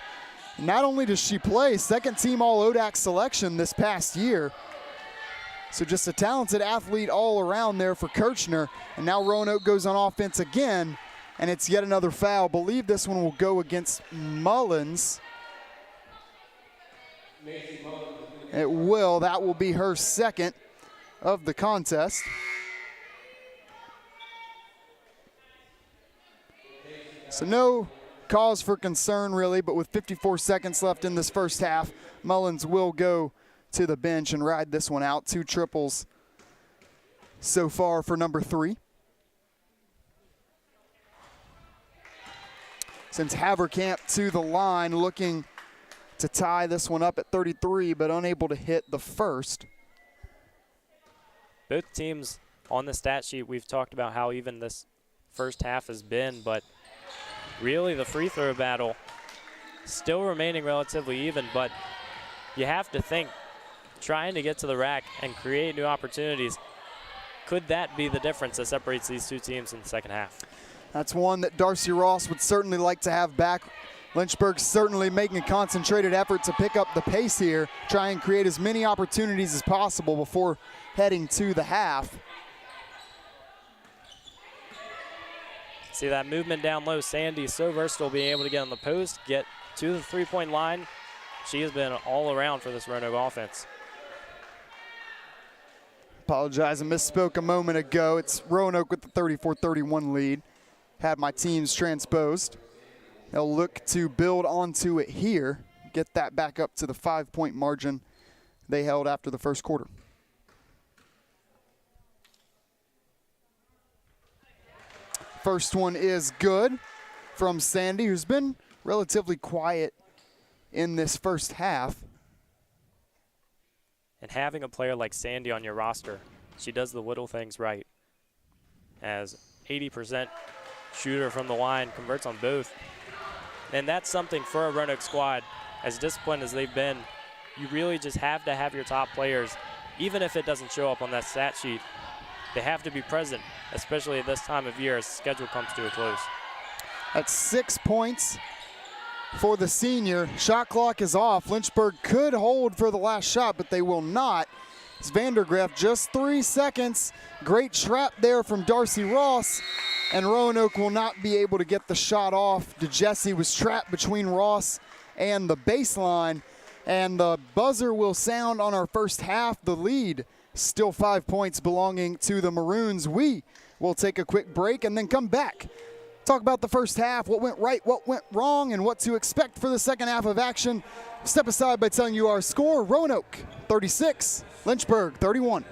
Not only does she play, second team all ODAC selection this past year. So just a talented athlete all around there for Kirchner. And now Roanoke goes on offense again, and it's yet another foul. Believe this one will go against Mullins. It will. That will be her second of the contest. So no cause for concern really, but with 54 seconds left in this first half, Mullins will go to the bench and ride this one out. 2 triples so far for number 3. Sends Haverkamp to the line, looking to tie this one up at 33, but unable to hit the first. Both teams on the stat sheet, we've talked about how even this first half has been, but really the free throw battle still remaining relatively even, but you have to think trying to get to the rack and create new opportunities, could that be the difference that separates these two teams in the second half? That's one that Darcy Ross would certainly like to have back. Lynchburg certainly making a concentrated effort to pick up the pace here, try and create as many opportunities as possible before heading to the half. See that movement down low. Sandy so versatile, being able to get on the post, get to the three-point line. She has been all around for this Roanoke offense. Apologize, I misspoke a moment ago. It's Roanoke with the 34-31 lead. Had my teams transposed. They'll look to build onto it here, get that back up to the 5-point margin they held after the first quarter. First one is good from Sandy, who's been relatively quiet in this first half. And having a player like Sandy on your roster, she does the little things right. As 80% shooter from the line, converts on both. And that's something for a Roanoke squad, as disciplined as they've been. You really just have to have your top players, even if it doesn't show up on that stat sheet. They have to be present, especially at this time of year as the schedule comes to a close. That's 6 points for the senior. Shot clock is off. Lynchburg could hold for the last shot, but they will not. It's Vandergriff, just 3 seconds. Great trap there from Darcy Ross, and Roanoke will not be able to get the shot off. DeJesse was trapped between Ross and the baseline, and the buzzer will sound on our first half. The lead still 5 points belonging to the Maroons. We will take a quick break and then come back. Talk about the first half, what went right, what went wrong, and what to expect for the second half of action. Step aside by telling you our score. Roanoke 36, Lynchburg 31.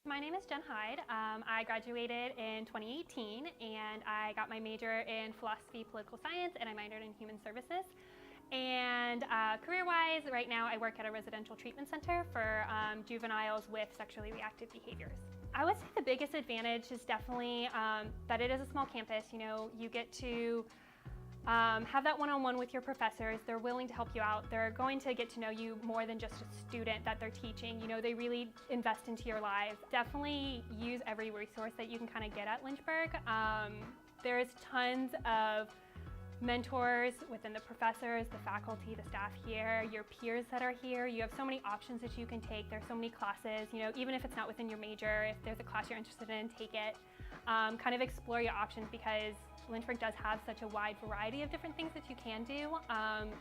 My name is Jen Hyde. I graduated in 2018 and I got my major in philosophy, political science, and I minored in human services. And career-wise, right now I work at a residential treatment center for juveniles with sexually reactive behaviors. I would say the biggest advantage is definitely that it is a small campus. You know, you get to have that one-on-one with your professors. They're willing to help you out. They're going to get to know you more than just a student that they're teaching. You know, they really invest into your lives. Definitely use every resource that you can kind of get at Lynchburg. There's tons of mentors within the professors, the faculty, the staff here, your peers that are here. You have so many options that you can take. There's so many classes, you know, even if it's not within your major, if there's a class you're interested in, take it. Kind of explore your options because Lynchburg does have such a wide variety of different things that you can do.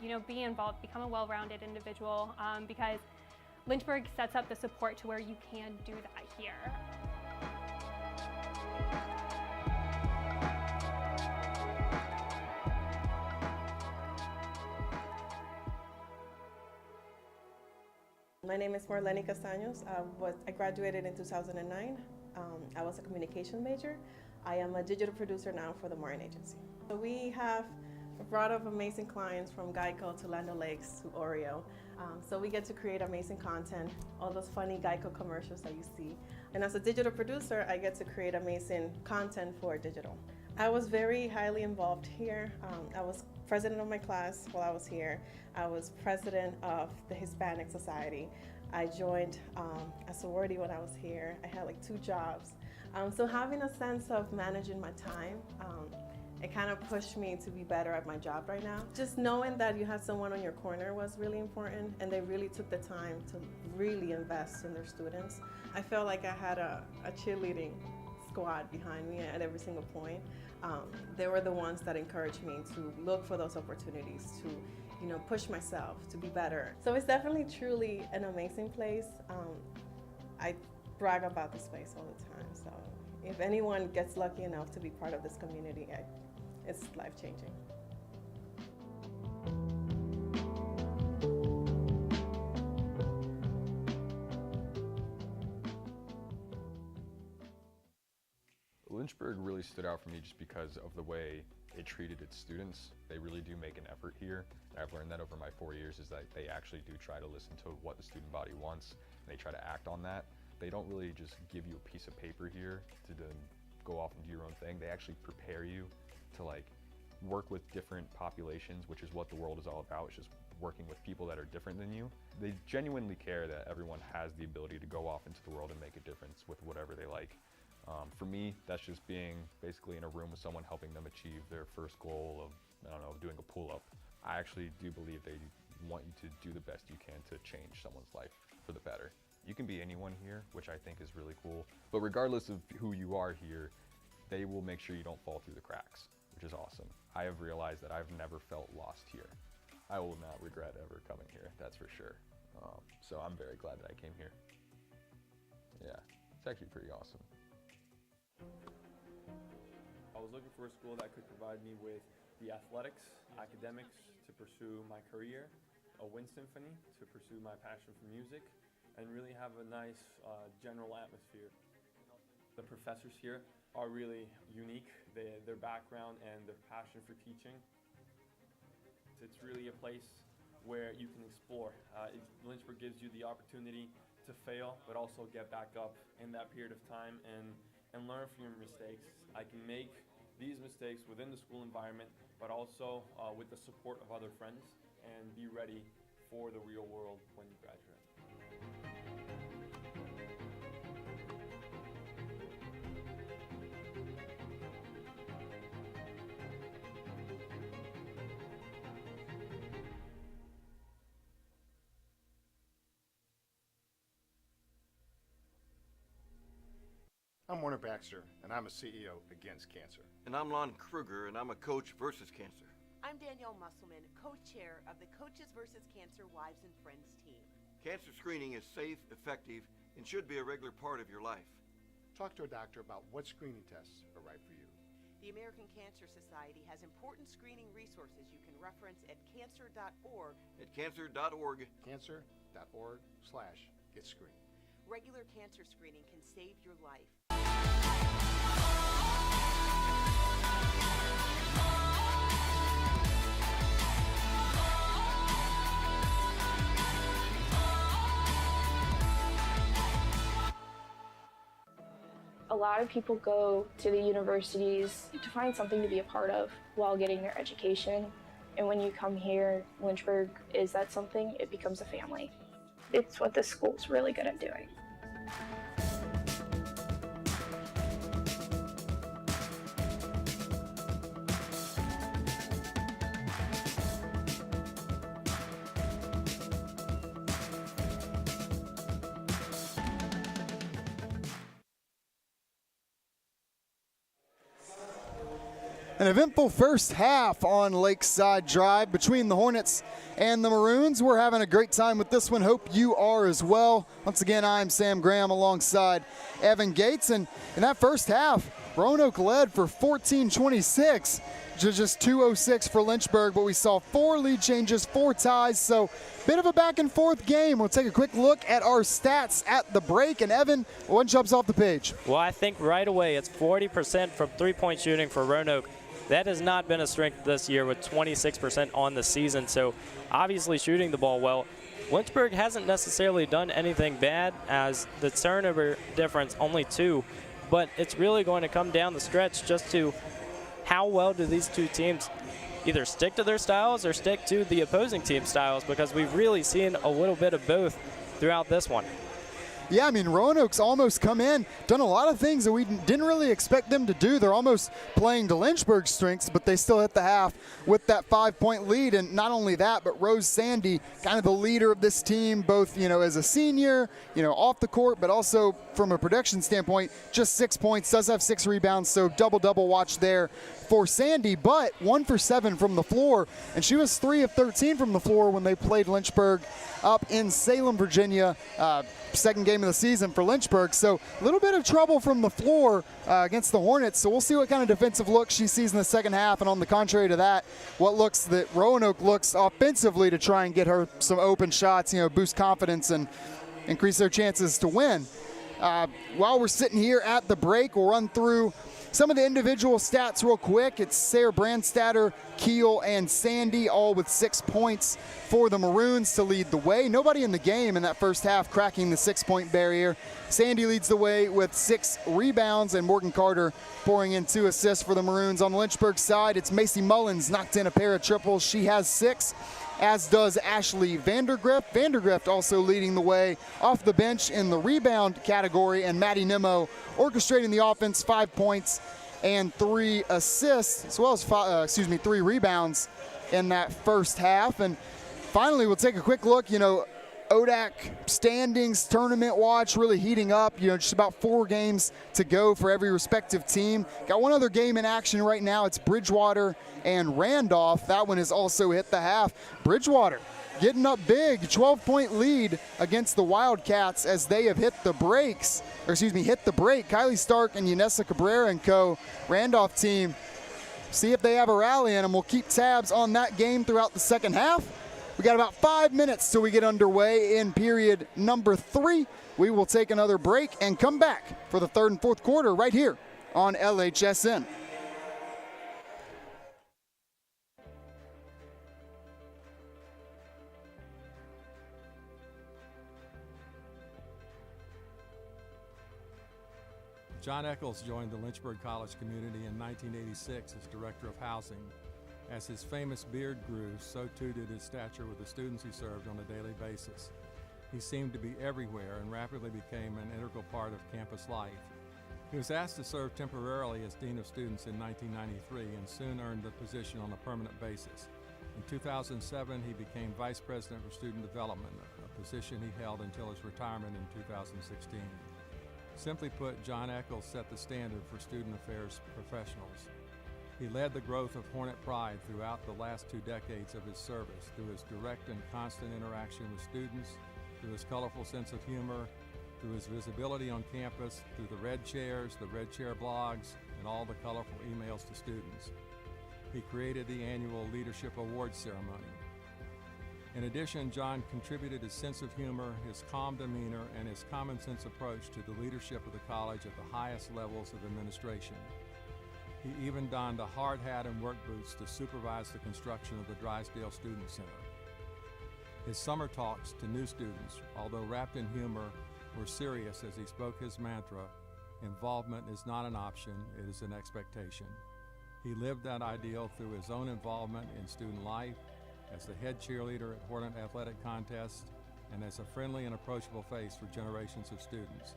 You know, be involved, become a well-rounded individual because Lynchburg sets up the support to where you can do that here. My name is Marlene Castaños. I graduated in 2009. I was a communication major. I am a digital producer now for the Maroon agency. So we have I've brought up amazing clients from Geico to Land O'Lakes to Oreo. So we get to create amazing content, all those funny Geico commercials that you see. And as a digital producer, I get to create amazing content for digital. I was very highly involved here. I was president of my class while I was here. I was president of the Hispanic Society. I joined a sorority when I was here. I had like 2 jobs. So having a sense of managing my time, it kind of pushed me to be better at my job right now. Just knowing that you had someone on your corner was really important, and they really took the time to really invest in their students. I felt like I had a cheerleading squad behind me at every single point. They were the ones that encouraged me to look for those opportunities, to push myself to be better. So it's definitely truly an amazing place. I brag about this place all the time. So if anyone gets lucky enough to be part of this community, it's life-changing. Lynchburg really stood out for me just because of the way it treated its students. They really do make an effort here. And I've learned that over my 4 years is that they actually do try to listen to what the student body wants, and they try to act on that. They don't really just give you a piece of paper here to then go off and do your own thing. They actually prepare you to work with different populations, which is what the world is all about. It's just working with people that are different than you. They genuinely care that everyone has the ability to go off into the world and make a difference with whatever they like. For me, that's just being basically in a room with someone helping them achieve their first goal of, doing a pull-up. I actually do believe they want you to do the best you can to change someone's life for the better. You can be anyone here, which I think is really cool. But regardless of who you are here, they will make sure you don't fall through the cracks, which is awesome. I have realized that I've never felt lost here. I will not regret ever coming here, that's for sure. So I'm very glad that I came here. Yeah, it's actually pretty awesome. I was looking for a school that could provide me with the athletics, academics to pursue my career, a wind symphony to pursue my passion for music, and really have a nice general atmosphere. The professors here are really unique, their background and their passion for teaching. It's really a place where you can explore. Lynchburg gives you the opportunity to fail, but also get back up in that period of time and learn from your mistakes. I can make these mistakes within the school environment, but also with the support of other friends, and be ready for the real world when you graduate. I'm Warner Baxter, and I'm a CEO against cancer. And I'm Lon Kruger, and I'm a coach versus cancer. I'm Danielle Musselman, co-chair of the Coaches vs. Cancer Wives and Friends team. Cancer screening is safe, effective, and should be a regular part of your life. Talk to a doctor about what screening tests are right for you. The American Cancer Society has important screening resources you can reference at cancer.org. At cancer.org. Cancer.org/getscreened. Regular cancer screening can save your life. A lot of people go to the universities to find something to be a part of while getting their education. And when you come here, Lynchburg is that something, it becomes a family. It's what this school's really good at doing. An eventful first half on Lakeside Drive between the Hornets and the Maroons. We're having a great time with this one. Hope you are as well. Once again, I'm Sam Graham alongside Evan Gates. And in that first half, Roanoke led for 14-26 to just 2:06 for Lynchburg, but we saw 4 lead changes, 4 ties, so bit of a back and forth game. We'll take a quick look at our stats at the break, and Evan, what jumps off the page? Well, I think right away it's 40% from three-point shooting for Roanoke. That has not been a strength this year with 26% on the season. So obviously shooting the ball well. Lynchburg hasn't necessarily done anything bad, as the turnover difference only 2, but it's really going to come down the stretch just to how well do these two teams either stick to their styles or stick to the opposing team's styles, because we've really seen a little bit of both throughout this one. Yeah, I mean, Roanoke's almost come in, done a lot of things that we didn't really expect them to do. They're almost playing to Lynchburg's strengths, but they still hit the half with that 5-point lead. And not only that, but Rose Sandy, kind of the leader of this team, both, as a senior, off the court, but also from a production standpoint, just 6 points, does have 6 rebounds, so double-double watch there for Sandy, but 1 for 7 from the floor, and she was 3 of 13 from the floor when they played Lynchburg up in Salem, Virginia, second game of the season for Lynchburg. So a little bit of trouble from the floor against the Hornets, so we'll see what kind of defensive look she sees in the second half, and on the contrary to that, that Roanoke looks offensively to try and get her some open shots, boost confidence and increase their chances to win. While we're sitting here at the break, we'll run through some of the individual stats real quick. It's Sarah Brandstatter, Keel, and Sandy, all with 6 points for the Maroons to lead the way. Nobody in the game in that first half cracking the 6-point barrier. Sandy leads the way with 6 rebounds, and Morgan Carter pouring in 2 assists for the Maroons. On the Lynchburg side, it's Macy Mullins knocked in a pair of triples. She has 6. As does Ashley Vandergrift. Vandergrift also leading the way off the bench in the rebound category, and Maddie Nimmo orchestrating the offense, 5 points and 3 assists, as well as 3 rebounds in that first half. And finally, we'll take a quick look, ODAC standings, tournament watch really heating up. Just about 4 games to go for every respective team. Got one other game in action right now. It's Bridgewater and Randolph. That one has also hit the half. Bridgewater getting up big, 12-point lead against the Wildcats as they have hit the break. Kylie Stark and Yanessa Cabrera and co. Randolph team, see if they have a rally in them. We'll keep tabs on that game throughout the second half. We got about 5 minutes till we get underway in period number 3. We will take another break and come back for the third and fourth quarter right here on LHSN. John Eccles joined the Lynchburg College community in 1986 as Director of Housing. As his famous beard grew, so too did his stature with the students he served on a daily basis. He seemed to be everywhere and rapidly became an integral part of campus life. He was asked to serve temporarily as Dean of Students in 1993 and soon earned the position on a permanent basis. In 2007, he became Vice President for Student Development, a position he held until his retirement in 2016. Simply put, John Eccles set the standard for student affairs professionals. He led the growth of Hornet Pride throughout the last 2 decades of his service through his direct and constant interaction with students, through his colorful sense of humor, through his visibility on campus, through the red chairs, the red chair blogs, and all the colorful emails to students. He created the annual Leadership Awards ceremony. In addition, John contributed his sense of humor, his calm demeanor, and his common sense approach to the leadership of the college at the highest levels of administration. He even donned a hard hat and work boots to supervise the construction of the Drysdale Student Center. His summer talks to new students, although wrapped in humor, were serious as he spoke his mantra, "Involvement is not an option, it is an expectation." He lived that ideal through his own involvement in student life, as the head cheerleader at Hornet athletic contests, and as a friendly and approachable face for generations of students.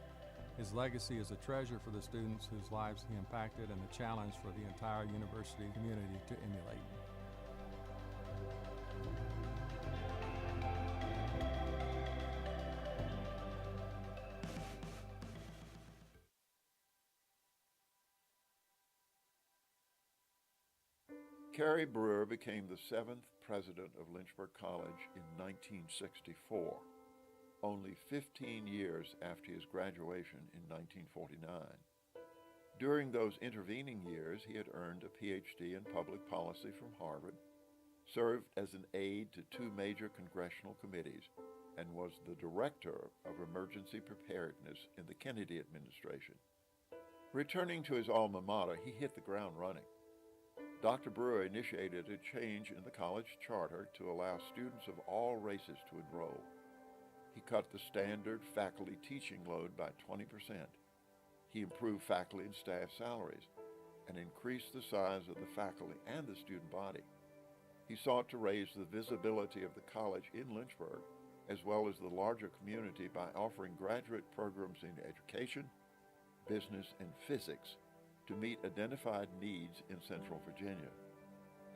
His legacy is a treasure for the students whose lives he impacted and a challenge for the entire university community to emulate. Carrie Brewer became the 7th president of Lynchburg College in 1964. Only 15 years after his graduation in 1949. During those intervening years, he had earned a PhD in public policy from Harvard, served as an aide to 2 major congressional committees, and was the director of emergency preparedness in the Kennedy administration. Returning to his alma mater, he hit the ground running. Dr. Brewer initiated a change in the college charter to allow students of all races to enroll. He cut the standard faculty teaching load by 20%. He improved faculty and staff salaries and increased the size of the faculty and the student body. He sought to raise the visibility of the college in Lynchburg, as well as the larger community, by offering graduate programs in education, business, and physics to meet identified needs in Central Virginia.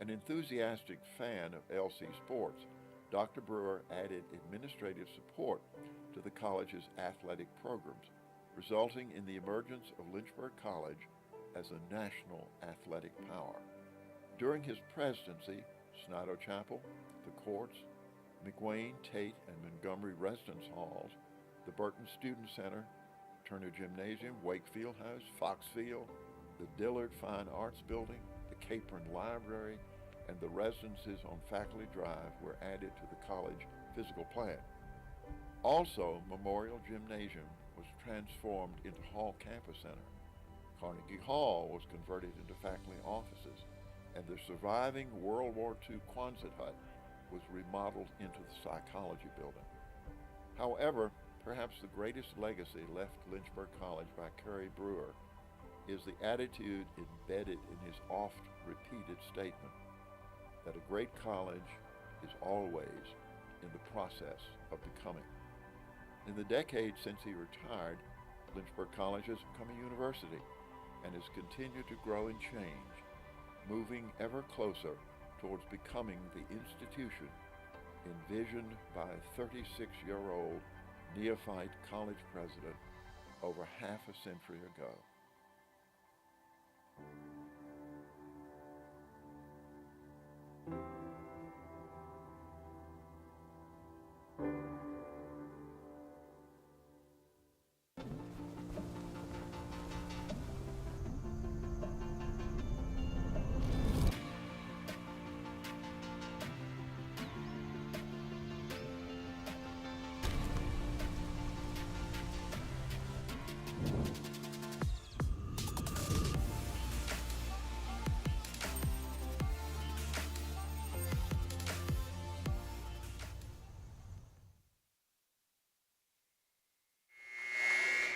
An enthusiastic fan of LC sports, Dr. Brewer added administrative support to the college's athletic programs, resulting in the emergence of Lynchburg College as a national athletic power. During his presidency, Snido Chapel, the courts, McWayne, Tate, and Montgomery residence halls, the Burton Student Center, Turner Gymnasium, Wakefield House, Foxfield, the Dillard Fine Arts Building, the Capron Library, and the residences on Faculty Drive were added to the college physical plan. Also, Memorial Gymnasium was transformed into Hall Campus Center. Carnegie Hall was converted into faculty offices, and the surviving World War II Quonset hut was remodeled into the psychology building. However, perhaps the greatest legacy left Lynchburg College by Kerry Brewer is the attitude embedded in his oft-repeated statement that a great college is always in the process of becoming. In the decade since he retired, Lynchburg College has become a university and has continued to grow and change, moving ever closer towards becoming the institution envisioned by a 36-year-old neophyte college president over half a century ago.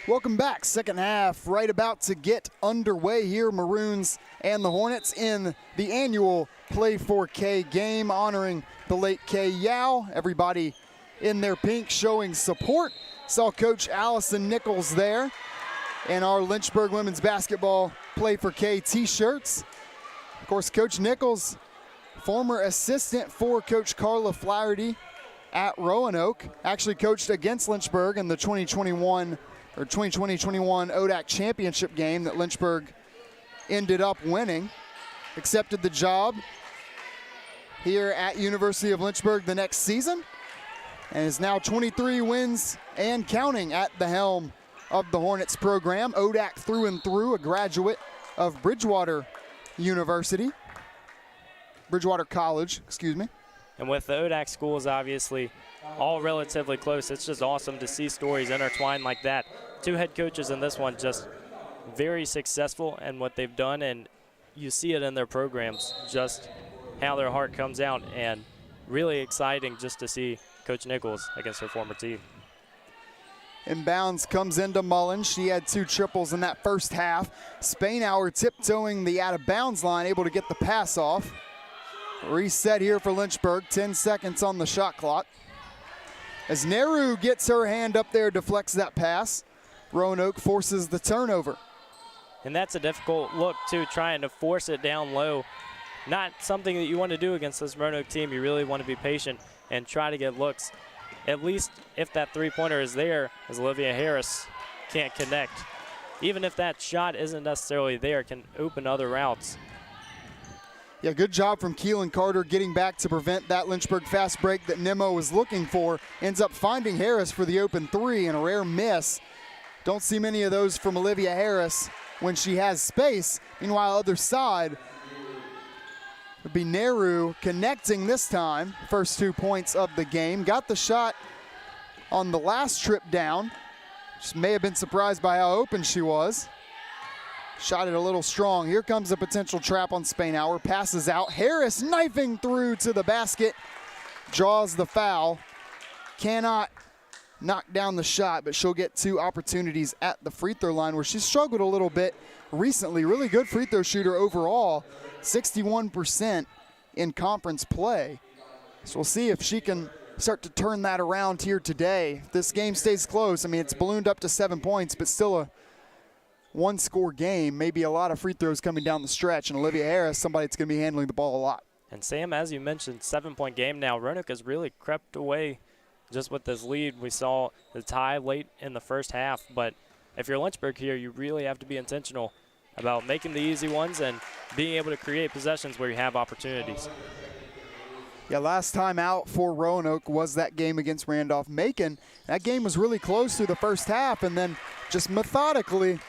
Welcome back. Second half right about to get underway here. Maroons and the Hornets in the annual Play 4K game honoring the late Kay Yao. Everybody in their pink showing support. Saw Coach Allison Nichols there in our Lynchburg women's basketball Play 4K t-shirts. Of course, Coach Nichols, former assistant for Coach Carla Flaherty at Roanoke, actually coached against Lynchburg in the 2020-21 ODAC championship game that Lynchburg ended up winning. Accepted the job here at University of Lynchburg the next season and is now 23 wins and counting at the helm of the Hornets program. ODAC through and through, a graduate of Bridgewater College, excuse me. And with the ODAC schools obviously all relatively close, it's just awesome to see stories intertwined like that. Two head coaches in this one just very successful in what they've done, and you see it in their programs, just how their heart comes out, and really exciting just to see Coach Nichols against her former team. Inbounds comes into Mullen. She had 2 triples in that first half. Spainhour tiptoeing the out-of-bounds line, able to get the pass off. Reset here for Lynchburg, 10 seconds on the shot clock. As Nehru gets her hand up there, deflects that pass. Roanoke forces the turnover. And that's a difficult look, too, trying to force it down low. Not something that you want to do against this Roanoke team. You really want to be patient and try to get looks. At least if that three-pointer is there, as Olivia Harris can't connect. Even if that shot isn't necessarily there, it can open other routes. Yeah, good job from Keelan Carter getting back to prevent that Lynchburg fast break that Nemo was looking for. Ends up finding Harris for the open 3 and a rare miss. Don't see many of those from Olivia Harris when she has space. Meanwhile, other side would be Nehru connecting this time. First 2 points of the game. Got the shot on the last trip down. Just may have been surprised by how open she was. Shot it a little strong. Here comes a potential trap on Spainhour. Passes out. Harris knifing through to the basket. Draws the foul. Cannot knock down the shot, but she'll get 2 opportunities at the free throw line where she struggled a little bit recently. Really good free throw shooter overall. 61% in conference play. So we'll see if she can start to turn that around here today. If this game stays close, I mean, it's ballooned up to 7 points, but still a 1-score game, maybe a lot of free throws coming down the stretch, and Olivia Harris, somebody that's going to be handling the ball a lot. And Sam, as you mentioned, 7-point game now. Roanoke has really crept away just with this lead. We saw the tie late in the first half, but if you're Lynchburg here, you really have to be intentional about making the easy ones and being able to create possessions where you have opportunities. Yeah, last time out for Roanoke was that game against Randolph-Macon. That game was really close through the first half, and then just methodically,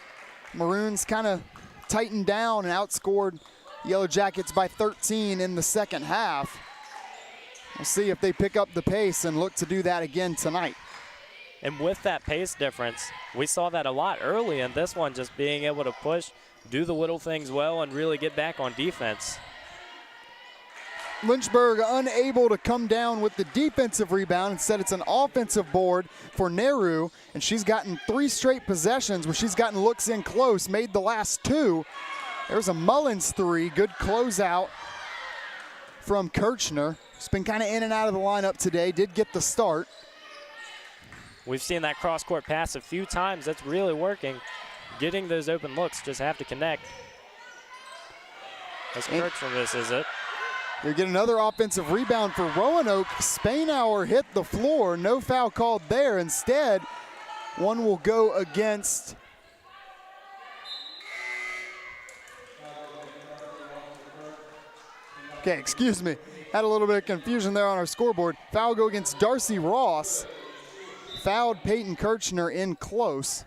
Maroons kind of tightened down and outscored Yellow Jackets by 13 in the second half. We'll see if they pick up the pace and look to do that again tonight. And with that pace difference, we saw that a lot early in this one, just being able to push, do the little things well, and really get back on defense. Lynchburg unable to come down with the defensive rebound. Instead, it's an offensive board for Nehru, and she's gotten 3 straight possessions where she's gotten looks in close, made the last 2. There's a Mullins 3, good closeout from Kirchner. She's been kind of in and out of the lineup today, did get the start. We've seen that cross-court pass a few times. That's really working. Getting those open looks, just have to connect. As Kirchner misses it. They get another offensive rebound for Roanoke. Spainhour hit the floor. No foul called there. Instead, one will go against okay, excuse me. Had a little bit of confusion there on our scoreboard. Foul go against Darcy Ross. Fouled Peyton Kirchner in close.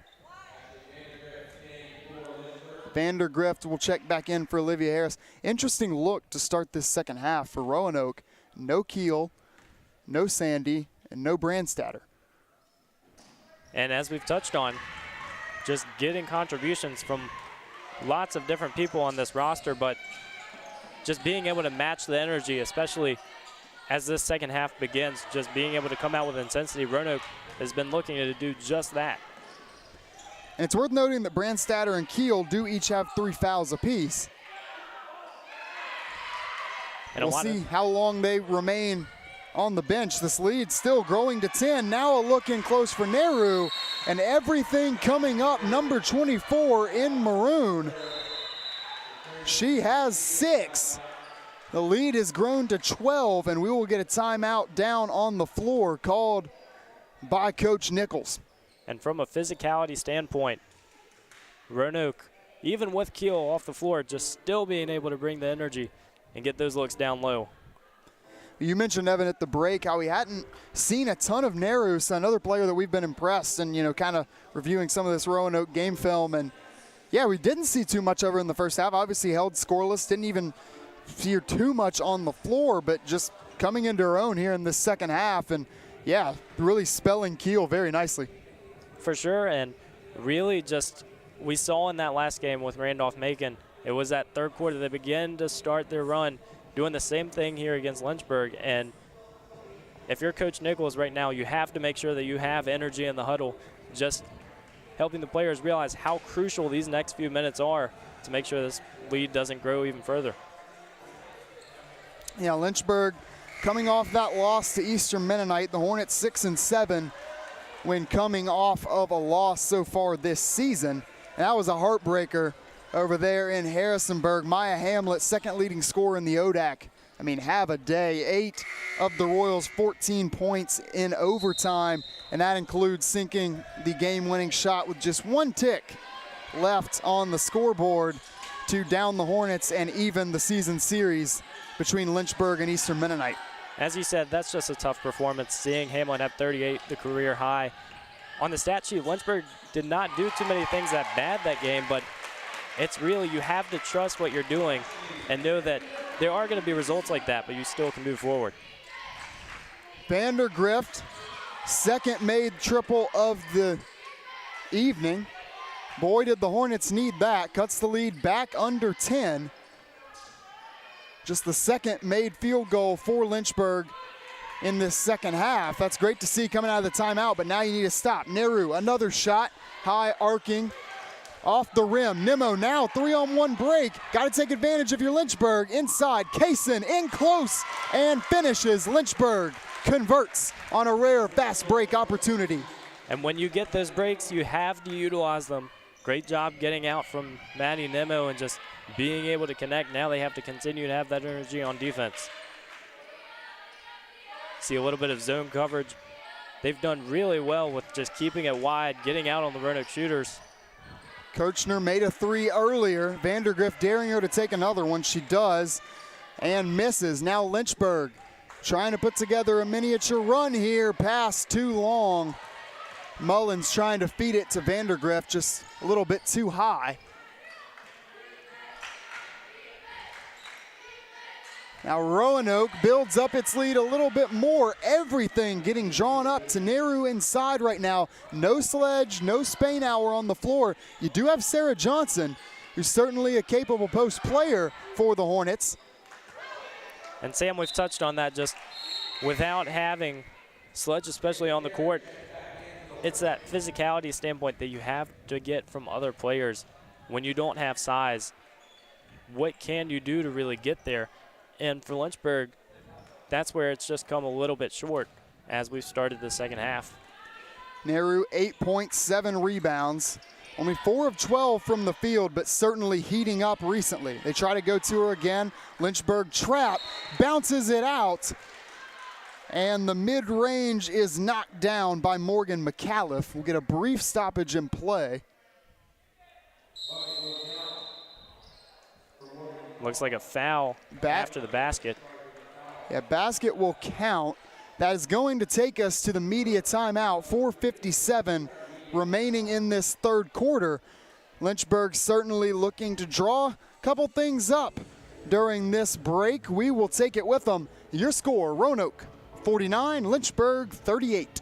Vandergrift will check back in for Olivia Harris. Interesting look to start this second half for Roanoke. No Keel, no Sandy, and no Brandstatter. And as we've touched on, just getting contributions from lots of different people on this roster, but just being able to match the energy, especially as this second half begins, just being able to come out with intensity. Roanoke has been looking to do just that. And it's worth noting that Brandstatter and Keel do each have 3 fouls apiece. And we'll see how long they remain on the bench. This lead still growing to 10. Now a look in close for Nehru, and everything coming up. Number 24 in maroon. She has 6. The lead has grown to 12, and we will get a timeout down on the floor called by Coach Nichols. And from a physicality standpoint, Roanoke, even with Keel off the floor, just still being able to bring the energy and get those looks down low. You mentioned, Evan, at the break how we hadn't seen a ton of Nehru, so another player that we've been impressed and, you know, kind of reviewing some of this Roanoke game film. And, yeah, we didn't see too much of her in the first half. Obviously held scoreless, didn't even see her too much on the floor, but just coming into her own here in the second half. And, yeah, really spelling Keel very nicely. For sure, and really just we saw in that last game with Randolph-Macon, it was that third quarter they began to start their run, doing the same thing here against Lynchburg. And if you're Coach Nichols right now, you have to make sure that you have energy in the huddle, just helping the players realize how crucial these next few minutes are to make sure this lead doesn't grow even further. Yeah, Lynchburg coming off that loss to Eastern Mennonite, the Hornets 6-7 when coming off of a loss so far this season. And that was a heartbreaker over there in Harrisonburg. Maya Hamlet, second leading scorer in the ODAC. I mean, have a day. 8 of the Royals' 14 points in overtime, and that includes sinking the game-winning shot with just 1 tick left on the scoreboard to down the Hornets and even the season series between Lynchburg and Eastern Mennonite. As you said, that's just a tough performance, seeing Hamlin have 38, the career high. On the stat sheet, Lynchburg did not do too many things that bad that game, but it's really, you have to trust what you're doing and know that there are going to be results like that, but you still can move forward. Vandergrift, second made triple of the evening. Boy, did the Hornets need that. Cuts the lead back under 10. Just the second made field goal for Lynchburg in this second half. That's great to see coming out of the timeout, but now you need to stop. Nehru, another shot, high arcing, off the rim. Nimmo now 3-on-1 break. Got to take advantage of your Lynchburg. Inside, Kaysen in close and finishes. Lynchburg converts on a rare fast break opportunity. And when you get those breaks, you have to utilize them. Great job getting out from Maddie Nimmo and just being able to connect. Now they have to continue to have that energy on defense. See a little bit of zone coverage. They've done really well with just keeping it wide, getting out on the Roanoke shooters. Kirchner made a 3 earlier. Vandergrift daring her to take another one. She does and misses. Now Lynchburg trying to put together a miniature run here. Pass too long. Mullins trying to feed it to Vandergrift, just a little bit too high. Now Roanoke builds up its lead a little bit more. Everything getting drawn up to Nehru inside right now. No Sledge, no Spainhour on the floor. You do have Sarah Johnson, who's certainly a capable post player for the Hornets. And Sam, we've touched on that, just without having Sledge, especially on the court, it's that physicality standpoint that you have to get from other players when you don't have size. What can you do to really get there? And for Lynchburg, that's where it's just come a little bit short as we've started the second half. Nehru 8.7 rebounds. Only 4 of 12 from the field, but certainly heating up recently. They try to go to her again. Lynchburg trap, bounces it out. And the mid-range is knocked down by Morgan McAuliffe. We'll get a brief stoppage in play. Looks like a foul after the basket. Yeah, basket will count. That is going to take us to the media timeout. 4:57 remaining in this third quarter. Lynchburg certainly looking to draw a couple things up during this break. We will take it with them. Your score, Roanoke 49, Lynchburg 38.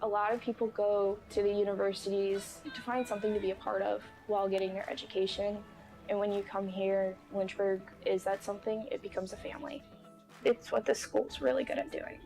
A lot of people go to the universities to find something to be a part of while getting their education. And when you come here, Lynchburg is that something, it becomes a family. It's what the school's really good at doing.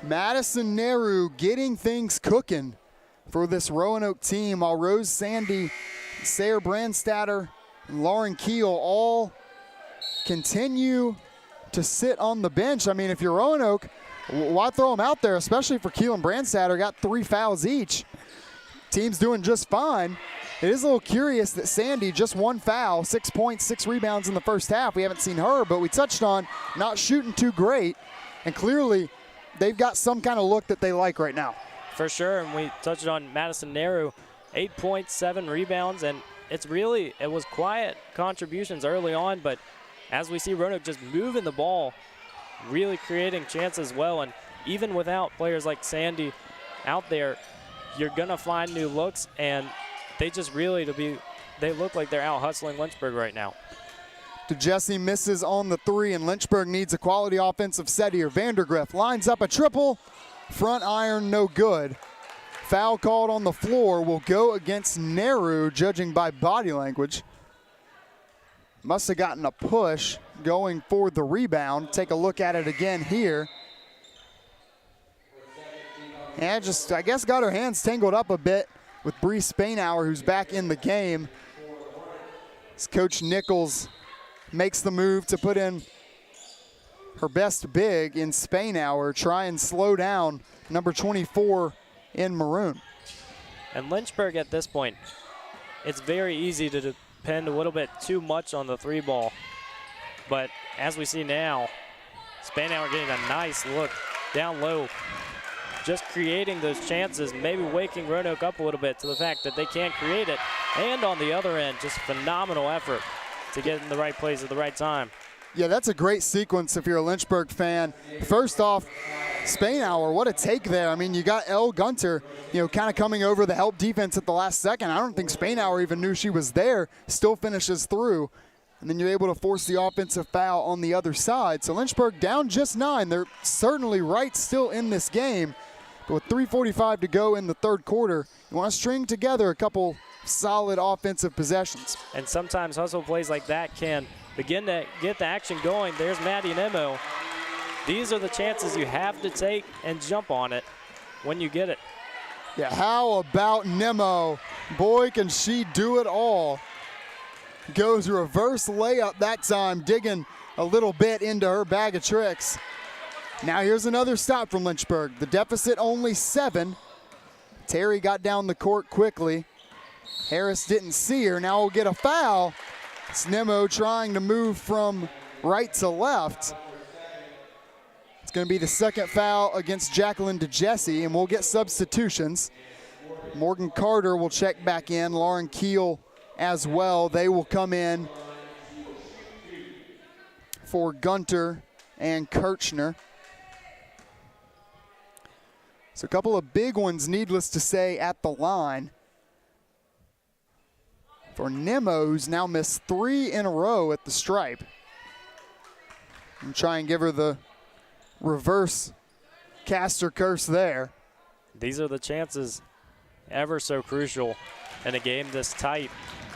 Madison Nehru getting things cooking for this Roanoke team, while Rose Sandy, Sarah Brandstatter, and Lauren Keel all continue to sit on the bench. I mean, if you're Roanoke, why throw them out there, especially for Keel and Brandstatter, got 3 fouls each. Team's doing just fine. It is a little curious that Sandy, just 1 foul, 6 points, 6 rebounds in the first half. We haven't seen her, but we touched on not shooting too great, and clearly they've got some kind of look that they like right now. For sure, and we touched on Madison Nehru, 8.7 rebounds, and it was quiet contributions early on, but as we see Roanoke just moving the ball, really creating chances well, and even without players like Sandy out there, you're gonna find new looks, and they just really they look like they're out hustling Lynchburg right now. DeJesse misses on the 3, and Lynchburg needs a quality offensive set here. Vandergrift lines up a triple, front iron no good. Foul called on the floor will go against Nehru, judging by body language. Must have gotten a push going for the rebound. Take a look at it again here. And I guess got her hands tangled up a bit with Bree Spainhour, who's back in the game. As Coach Nichols makes the move to put in her best big in Spainhour, try and slow down number 24 in maroon. And Lynchburg at this point, it's very easy to depend a little bit too much on the 3 ball. But as we see now, Spanauer getting a nice look down low, just creating those chances, maybe waking Roanoke up a little bit to the fact that they can't create it. And on the other end, just phenomenal effort to get in the right place at the right time. Yeah, that's a great sequence if you're a Lynchburg fan. First off, Spanauer, what a take there. I mean, you got Elle Gunter, kind of coming over the help defense at the last second. I don't think Spanauer even knew she was there, still finishes through. And then you're able to force the offensive foul on the other side. So Lynchburg down just 9. They're certainly right still in this game. But with 3:45 to go in the third quarter, you want to string together a couple solid offensive possessions. And sometimes hustle plays like that can begin to get the action going. There's Maddie Nemo. These are the chances you have to take and jump on it when you get it. Yeah, how about Nemo? Boy, can she do it all. Goes reverse layup that time, digging a little bit into her bag of tricks. Now here's another stop from Lynchburg. The deficit only 7. Terry got down the court quickly. Harris didn't see her. Now we'll get a foul. It's Nemo trying to move from right to left. It's going to be the second foul against Jacqueline DeJesse, and we'll get substitutions. Morgan Carter will check back in. Lauren Keel as well. They will come in for Gunter and Kirchner. So a couple of big ones, needless to say, at the line. For Nemo, who's now missed 3 in a row at the stripe. And try and give her the reverse caster curse there. These are the chances ever so crucial in a game this tight.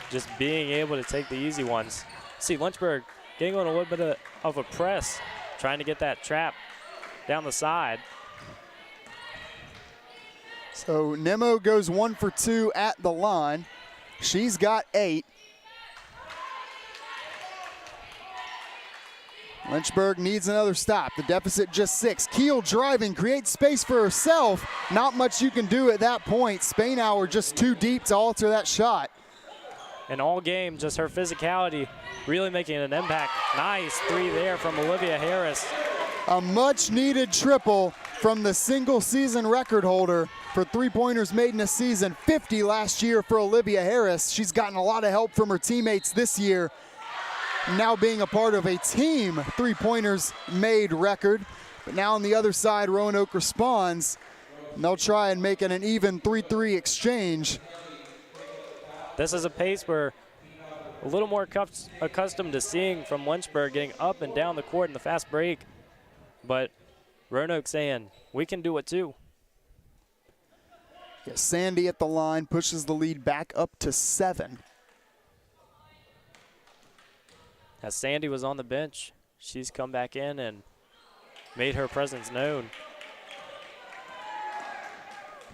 Just being able to take the easy ones. See Lynchburg getting on a little bit of a press, trying to get that trap down the side. So Nemo goes 1 for 2 at the line. She's got 8. Lynchburg needs another stop. The deficit just 6. Keel driving, creates space for herself. Not much you can do at that point. Spanauer just too deep to alter that shot. And all game, just her physicality really making an impact. Nice 3 there from Olivia Harris. A much needed triple from the single season record holder for 3-pointers made in a season. 50 last year for Olivia Harris. She's gotten a lot of help from her teammates this year. Now being a part of a team 3-pointers made record. But now on the other side, Roanoke responds. And they'll try and make it an even 3-3 exchange. This is a pace we're a little more accustomed to seeing from Lynchburg, getting up and down the court in the fast break. But Roanoke saying, we can do it too. Yeah, Sandy at the line pushes the lead back up to 7. As Sandy was on the bench, she's come back in and made her presence known.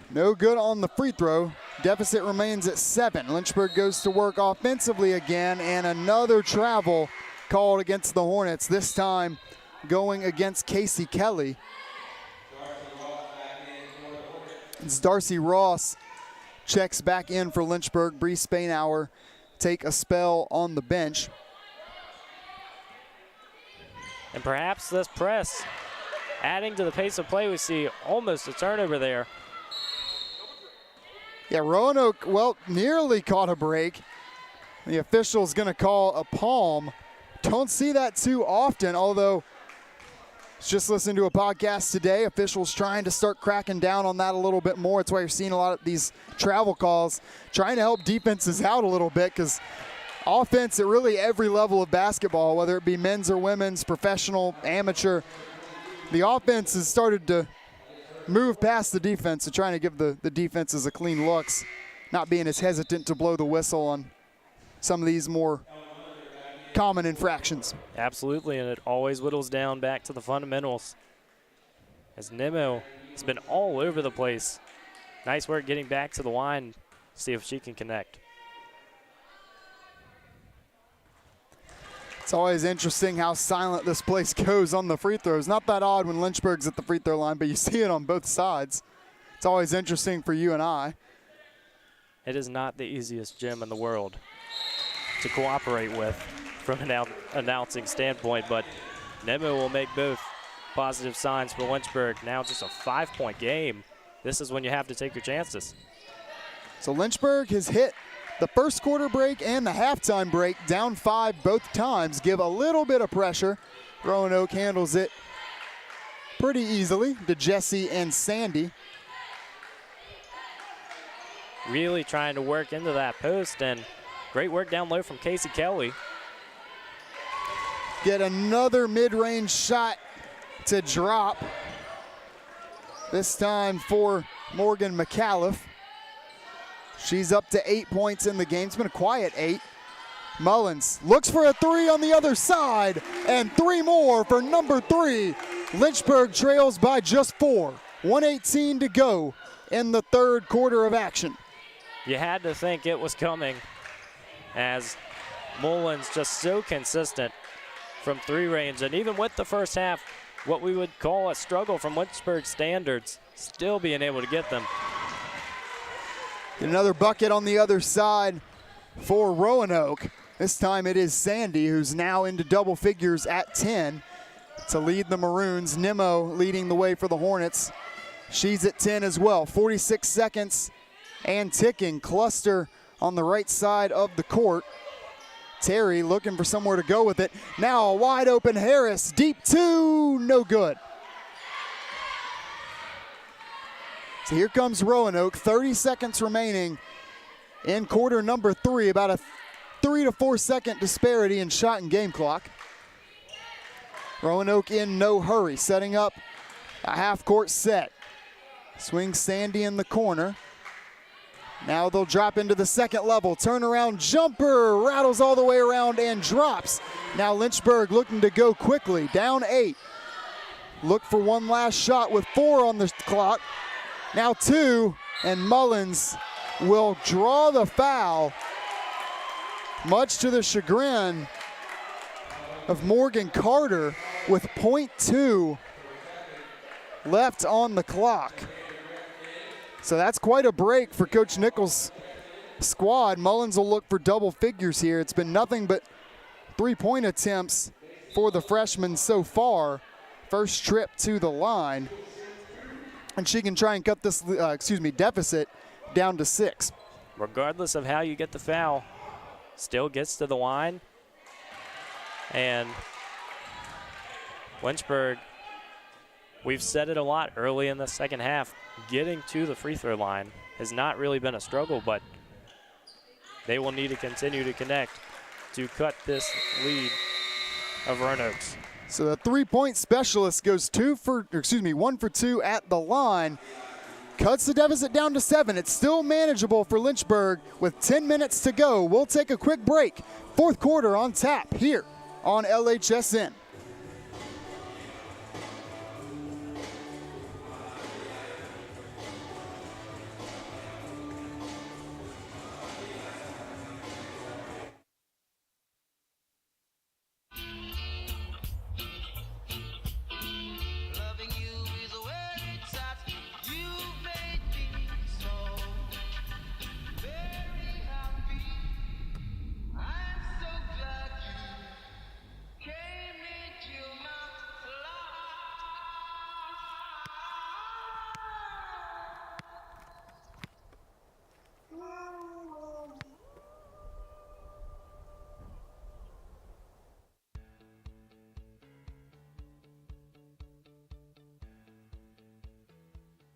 No good on the free throw. Deficit remains at 7. Lynchburg goes to work offensively again, and another travel called against the Hornets, this time going against Casey Kelly. It's Darcy Ross checks back in for Lynchburg. Bree Spanauer take a spell on the bench. And perhaps this press adding to the pace of play. We see almost a turnover there. Yeah, Roanoke, well, nearly caught a break. The official's going to call a palm. Don't see that too often, although just listening to a podcast today, officials trying to start cracking down on that a little bit more. That's why you're seeing a lot of these travel calls, trying to help defenses out a little bit, because offense at really every level of basketball, whether it be men's or women's, professional, amateur, the offense has started to move past the defense and trying to give the defenses a clean looks, not being as hesitant to blow the whistle on some of these more common infractions. Absolutely, and it always whittles down back to the fundamentals. As Nemo has been all over the place. Nice work getting back to the line, see if she can connect. It's always interesting how silent this place goes on the free throws. Not that odd when Lynchburg's at the free throw line, but you see it on both sides. It's always interesting for you and I. It is not the easiest gym in the world to cooperate with from an announcing standpoint, but Nimmo will make both positive signs for Lynchburg. Now just a 5-point game. This is when you have to take your chances. So Lynchburg has hit the first quarter break and the halftime break, down 5 both times, give a little bit of pressure. Roanoke handles it pretty easily to Jesse and Sandy. Really trying to work into that post, and great work down low from Casey Kelly. Get another mid-range shot to drop. This time for Morgan McAuliffe. She's up to 8 points in the game. It's been a quiet 8. Mullins looks for a 3 on the other side, and 3 more for number 3. Lynchburg trails by just 4. 1:18 to go in the third quarter of action. You had to think it was coming, as Mullins just so consistent from 3 range. And even with the first half, what we would call a struggle from Lynchburg standards, still being able to get them. Another bucket on the other side for Roanoke. This time it is Sandy, who's now into double figures at 10 to lead the Maroons. Nimmo leading the way for the Hornets. She's at 10 as well. 46 seconds and ticking. Cluster on the right side of the court. Terry looking for somewhere to go with it. Now a wide open Harris. Deep 2, no good. So here comes Roanoke. 30 seconds remaining in quarter number 3. About a 3 to 4 second disparity in shot and game clock. Roanoke in no hurry, setting up a half-court set. Swings Sandy in the corner. Now they'll drop into the second level. Turnaround jumper, rattles all the way around and drops. Now Lynchburg looking to go quickly, down 8. Look for one last shot with 4 on the clock. Now 2, and Mullins will draw the foul, much to the chagrin of Morgan Carter, with .2 left on the clock. So that's quite a break for Coach Nichols' squad. Mullins will look for double figures here. It's been nothing but 3-point attempts for the freshman so far. First trip to the line. And she can try and cut this deficit down to 6. Regardless of how you get the foul, still gets to the line. And Lynchburg, we've said it a lot early in the second half, getting to the free throw line has not really been a struggle, but they will need to continue to connect to cut this lead of Roanoke's. So the 3-point specialist goes 1 for 2 at the line. Cuts the deficit down to 7. It's still manageable for Lynchburg with 10 minutes to go. We'll take a quick break. Fourth quarter on tap here on LHSN.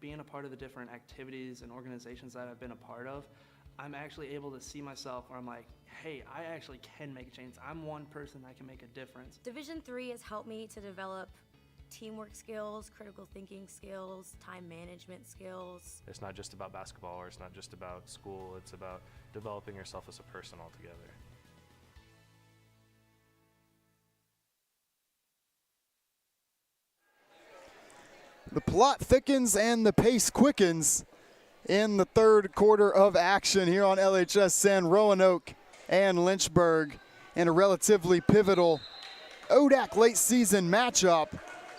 Being a part of the different activities and organizations that I've been a part of, I'm actually able to see myself where I'm like, hey, I actually can make a change. I'm one person that can make a difference. Division III has helped me to develop teamwork skills, critical thinking skills, time management skills. It's not just about basketball, or it's not just about school, it's about developing yourself as a person altogether. The plot thickens and the pace quickens in the third quarter of action here on LHSN. Roanoke and Lynchburg in a relatively pivotal ODAC late season matchup.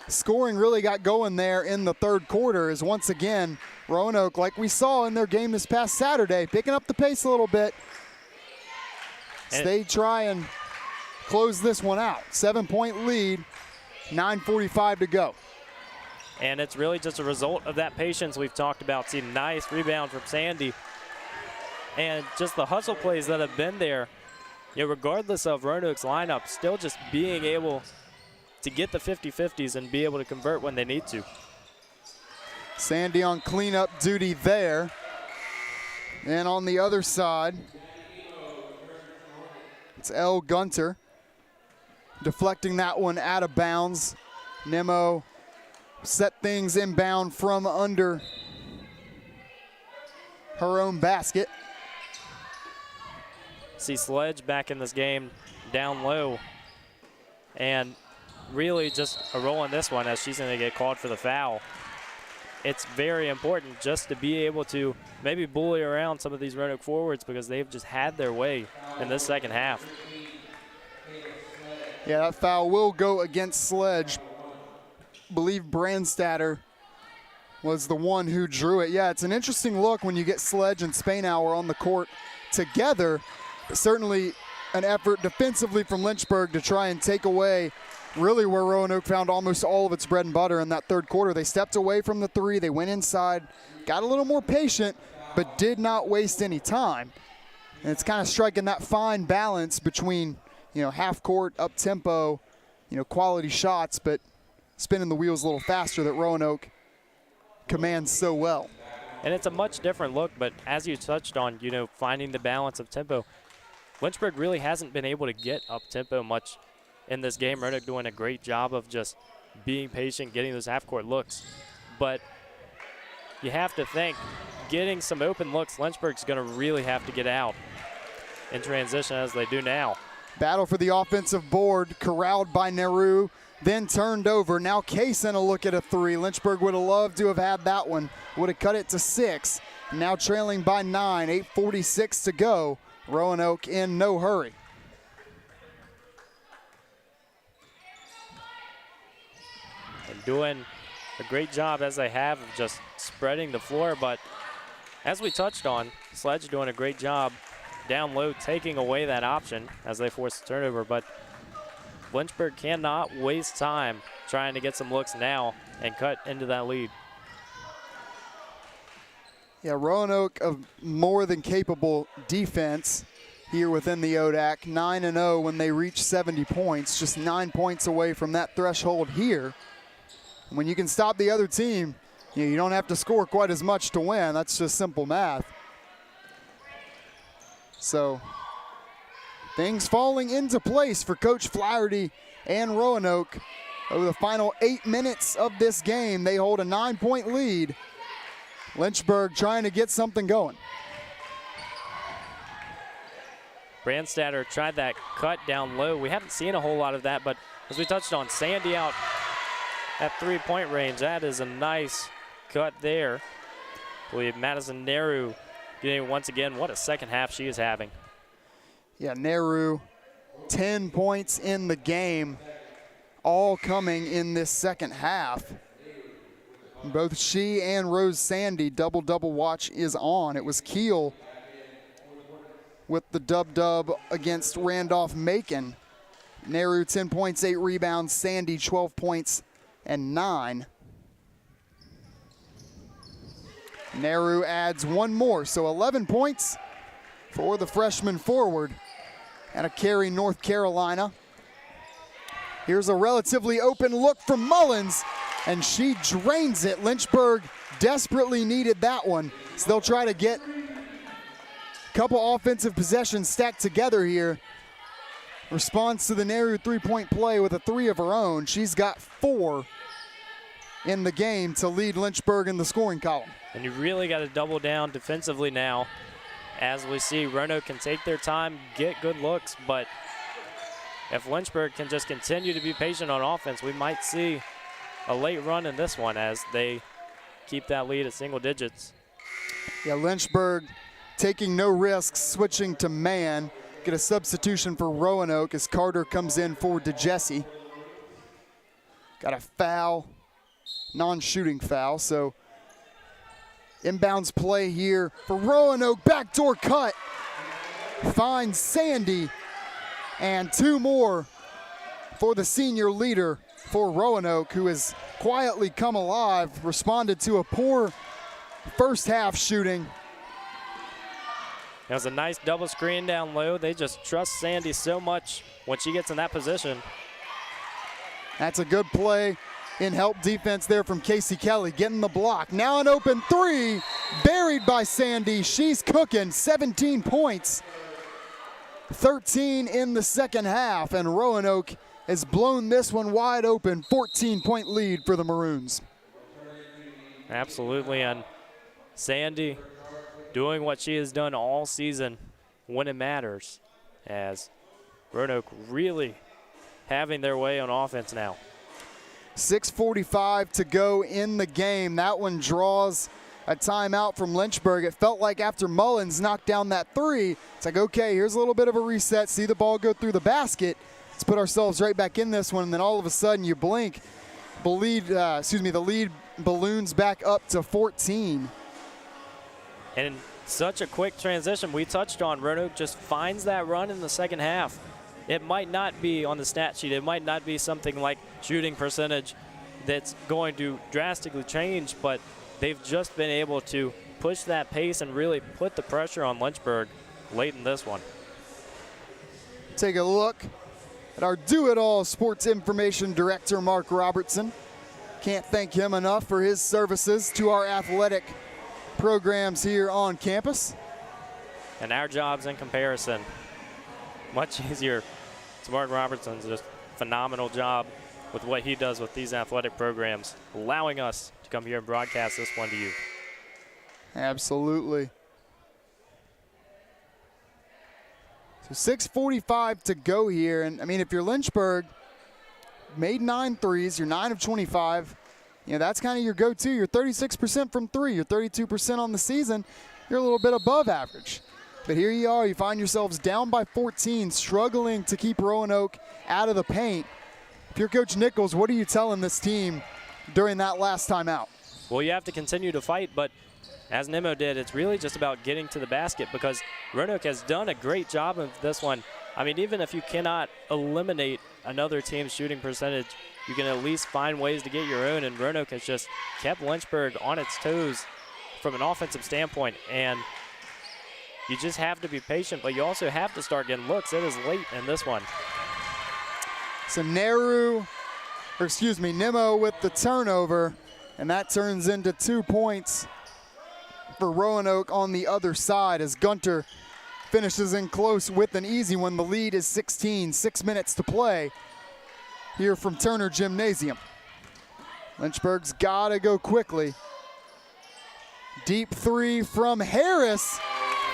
scoring really got going there in the third quarter as once again, Roanoke, like we saw in their game this past Saturday, picking up the pace a little bit. So they try and close this one out. 7-point lead, 9:45 to go. And it's really just a result of that patience we've talked about. See, nice rebound from Sandy. And just the hustle plays that have been there, you know, regardless of Roanoke's lineup, still just being able to get the 50-50s and be able to convert when they need to. Sandy on cleanup duty there. And on the other side, it's L. Gunter deflecting that one out of bounds. Nemo set things inbound from under her own basket. See Sledge back in this game down low and really just a roll in this one as she's going to get called for the foul. It's very important just to be able to maybe bully around some of these Roanoke forwards because they've just had their way in this second half. Yeah, that foul will go against Sledge. Believe Brandstatter was the one who drew it. Yeah, it's an interesting look when you get Sledge and Spainhour on the court together. Certainly an effort defensively from Lynchburg to try and take away really where Roanoke found almost all of its bread and butter in that third quarter. They stepped away from the three. They went inside, got a little more patient, but did not waste any time. And it's kind of striking that fine balance between, you know, half court, up tempo, you know, quality shots, but spinning the wheels a little faster that Roanoke commands so well. And it's a much different look, but as you touched on, you know, finding the balance of tempo, Lynchburg really hasn't been able to get up tempo much in this game. Roanoke doing a great job of just being patient, getting those half-court looks. But you have to think, getting some open looks, Lynchburg's going to really have to get out in transition as they do now. Battle for the offensive board, corralled by Nehru, then turned over. Now Kaysen a look at a three. Lynchburg would have loved to have had that one. Would have cut it to 6. Now trailing by 9, 8:46 to go. Roanoke in no hurry. And doing a great job as they have of just spreading the floor, but as we touched on, Sledge doing a great job down low, taking away that option as they force the turnover, but Lynchburg cannot waste time trying to get some looks now and cut into that lead. Yeah, Roanoke of more than capable defense here within the ODAC. 9-0 when they reach 70 points, just 9 points away from that threshold here. When you can stop the other team, you don't have to score quite as much to win. That's just simple math. So things falling into place for Coach Flaherty and Roanoke. Over the final 8 minutes of this game, they hold a 9-point lead. Lynchburg trying to get something going. Brandstatter tried that cut down low. We haven't seen a whole lot of that, but as we touched on, Sandy out at 3-point range. That is a nice cut there. I believe Madison Nehru getting once again, what a second half she is having. Yeah, Nehru, 10 points in the game, all coming in this second half. Both she and Rose Sandy, double-double watch is on. It was Keel with the dub-dub against Randolph-Macon. Nehru, 10 points, 8 rebounds. Sandy, 12 points and 9. Nehru adds one more, so 11 points for the freshman forward and a carry North Carolina. Here's a relatively open look from Mullins, and she drains it. Lynchburg desperately needed that one, so they'll try to get a couple offensive possessions stacked together here. Responds to the Nehru three-point play with a 3 of her own. She's got 4 in the game to lead Lynchburg in the scoring column. And you really got to double down defensively now. As we see, Roanoke can take their time, get good looks, but if Lynchburg can just continue to be patient on offense, we might see a late run in this one as they keep that lead at single digits. Yeah, Lynchburg taking no risks, switching to man. Get a substitution for Roanoke as Carter comes in forward to Jesse. got a foul, non-shooting foul. So inbounds play here for Roanoke. Backdoor cut. Finds Sandy. And 2 more for the senior leader for Roanoke, who has quietly come alive, responded to a poor first half shooting. It was a nice double screen down low. They just trust Sandy so much when she gets in that position. That's a good play in help defense there from Casey Kelly, getting the block. Now an open 3, buried by Sandy. She's cooking, 17 points. 13 in the second half, and Roanoke has blown this one wide open. 14-point lead for the Maroons. Absolutely, and Sandy doing what she has done all season when it matters, as Roanoke really having their way on offense now. 6:45 to go in the game. That one draws a timeout from Lynchburg. It felt like after Mullins knocked down that 3, it's like, okay, here's a little bit of a reset. See the ball go through the basket. Let's put ourselves right back in this one. And then all of a sudden you blink, the lead balloons back up to 14. And in such a quick transition, we touched on Roanoke just finds that run in the second half. It might not be on the stat sheet. It might not be something like shooting percentage that's going to drastically change, but they've just been able to push that pace and really put the pressure on Lynchburg late in this one. Take a look at our do-it-all sports information director, Mark Robertson. Can't thank him enough for his services to our athletic programs here on campus. And our jobs in comparison, much easier. It's Mark Robertson's just phenomenal job with what he does with these athletic programs, allowing us to come here and broadcast this one to you. Absolutely. So 6:45 to go here. And I mean, if you're Lynchburg, made 9 threes, you're 9 of 25. You know, that's kind of your go-to. You're 36% from 3. You're 32% on the season. You're a little bit above average. But here you are. You find yourselves down by 14, struggling to keep Roanoke out of the paint. If you're Coach Nichols, what are you telling this team during that last time out? Well, you have to continue to fight, but as Nemo did, it's really just about getting to the basket because Roanoke has done a great job of this one. I mean, even if you cannot eliminate another team's shooting percentage, you can at least find ways to get your own, and Roanoke has just kept Lynchburg on its toes from an offensive standpoint, and you just have to be patient, but you also have to start getting looks. It is late in this one. So Nemo with the turnover, and that turns into 2 points for Roanoke on the other side as Gunter finishes in close with an easy one. The lead is 16, 6 minutes to play here from Turner Gymnasium. Lynchburg's gotta go quickly. Deep 3 from Harris,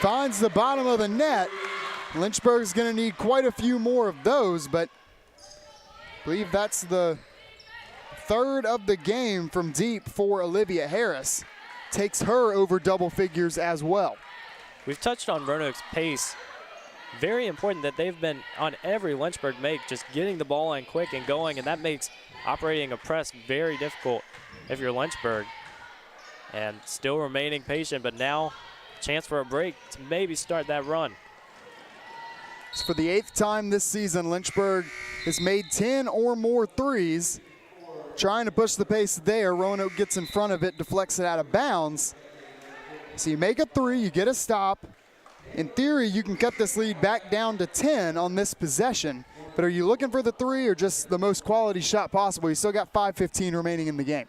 finds the bottom of the net. Lynchburg's gonna need quite a few more of those, but I believe that's the 3rd of the game from deep for Olivia Harris. Takes her over double figures as well. We've touched on Roanoke's pace. Very important that they've been on every Lynchburg make, just getting the ball in quick and going, and that makes operating a press very difficult if you're Lynchburg. And still remaining patient, but now chance for a break to maybe start that run. So for the 8th time this season, Lynchburg has made 10 or more threes. Trying to push the pace there. Roanoke gets in front of it, deflects it out of bounds. So you make a 3, you get a stop. In theory, you can cut this lead back down to 10 on this possession. But are you looking for the 3 or just the most quality shot possible? You still got 5:15 remaining in the game.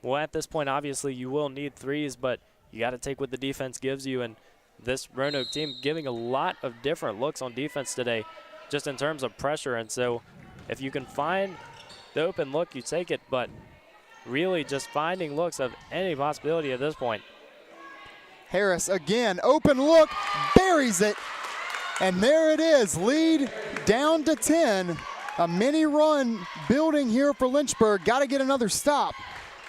Well, at this point, obviously, you will need threes, but you got to take what the defense gives you. And this Roanoke team giving a lot of different looks on defense today, just in terms of pressure. And so if you can find the open look, you take it, but really just finding looks of any possibility at this point. Harris again, open look, buries it, and there it is, lead down to 10. A mini run building here for Lynchburg. Got to get another stop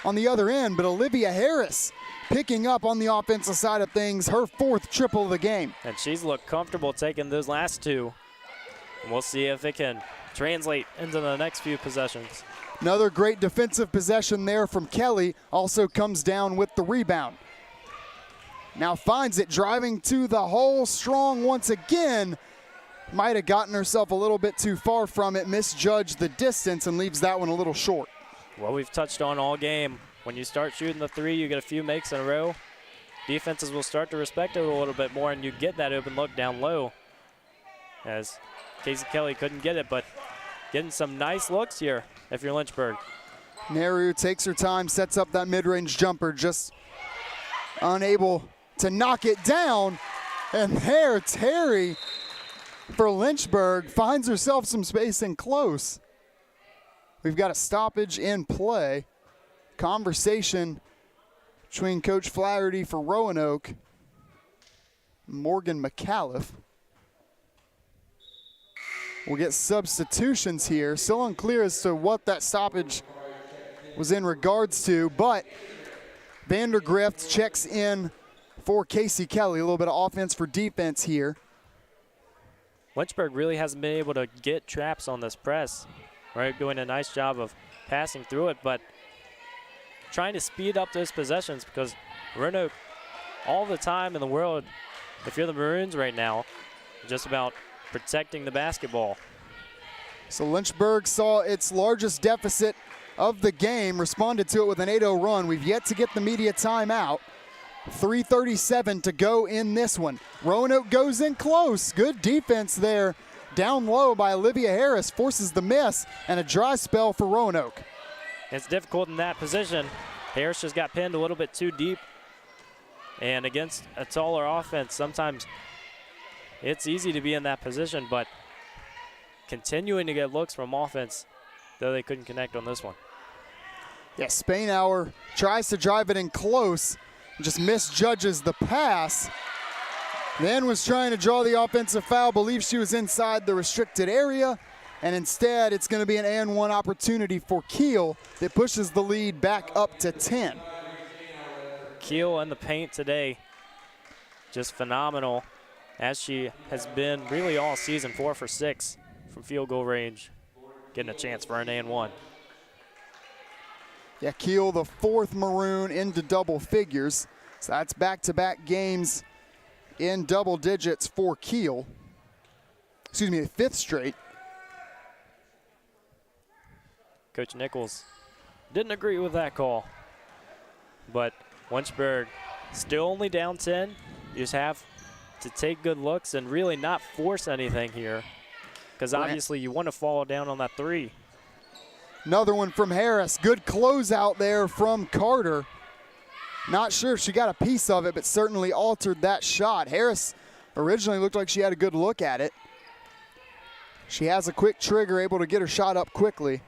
on the other end, but Olivia Harris picking up on the offensive side of things, her 4th triple of the game. And she's looked comfortable taking those last 2. And we'll see if it can translate into the next few possessions. Another great defensive possession there from Kelly, also comes down with the rebound. Now finds it, driving to the hole, Strong once again. Might have gotten herself a little bit too far from it, misjudged the distance, and leaves that one a little short. Well, we've touched on all game. When you start shooting the three, you get a few makes in a row. Defenses will start to respect it a little bit more, and you get that open look down low. As Casey Kelly couldn't get it, but getting some nice looks here if you're Lynchburg. Nehru takes her time, sets up that mid-range jumper, just unable to knock it down. And there, Terry for Lynchburg finds herself some space and close. We've got a stoppage in play. Conversation between Coach Flaherty for Roanoke, Morgan McAuliffe. We'll get substitutions here. Still unclear as to what that stoppage was in regards to, but Vandergrift checks in for Casey Kelly. A little bit of offense for defense here. Lynchburg really hasn't been able to get traps on this press. Right, doing a nice job of passing through it, but trying to speed up those possessions, because Roanoke, all the time in the world, if you're the Maroons right now, just about protecting the basketball. So Lynchburg saw its largest deficit of the game, responded to it with an 8-0 run. We've yet to get the media timeout. 3:37 to go in this one. Roanoke goes in close. Good defense there. Down low by Olivia Harris, forces the miss, and a dry spell for Roanoke. It's difficult in that position. Harris just got pinned a little bit too deep. And against a taller offense, sometimes it's easy to be in that position, but continuing to get looks from offense, though they couldn't connect on this one. Yeah, Spainhour tries to drive it in close, just misjudges the pass. Then was trying to draw the offensive foul, believes she was inside the restricted area, and instead it's going to be an and-one opportunity for Kiel that pushes the lead back up to 10. Kiel in the paint today, just phenomenal, as she has been really all season, 4 for 6 from field goal range, getting a chance for an and-one. Yeah, Kiel, the 4th Maroon into double figures, so that's back-to-back games in double digits for Kiel. Excuse me, the 5th straight. Coach Nichols didn't agree with that call. But Lynchburg still only down 10. You just have to take good looks and really not force anything here, because obviously you want to fall down on that three. Another one from Harris. Good closeout there from Carter. Not sure if she got a piece of it, but certainly altered that shot. Harris originally looked like she had a good look at it. She has a quick trigger, able to get her shot up quickly,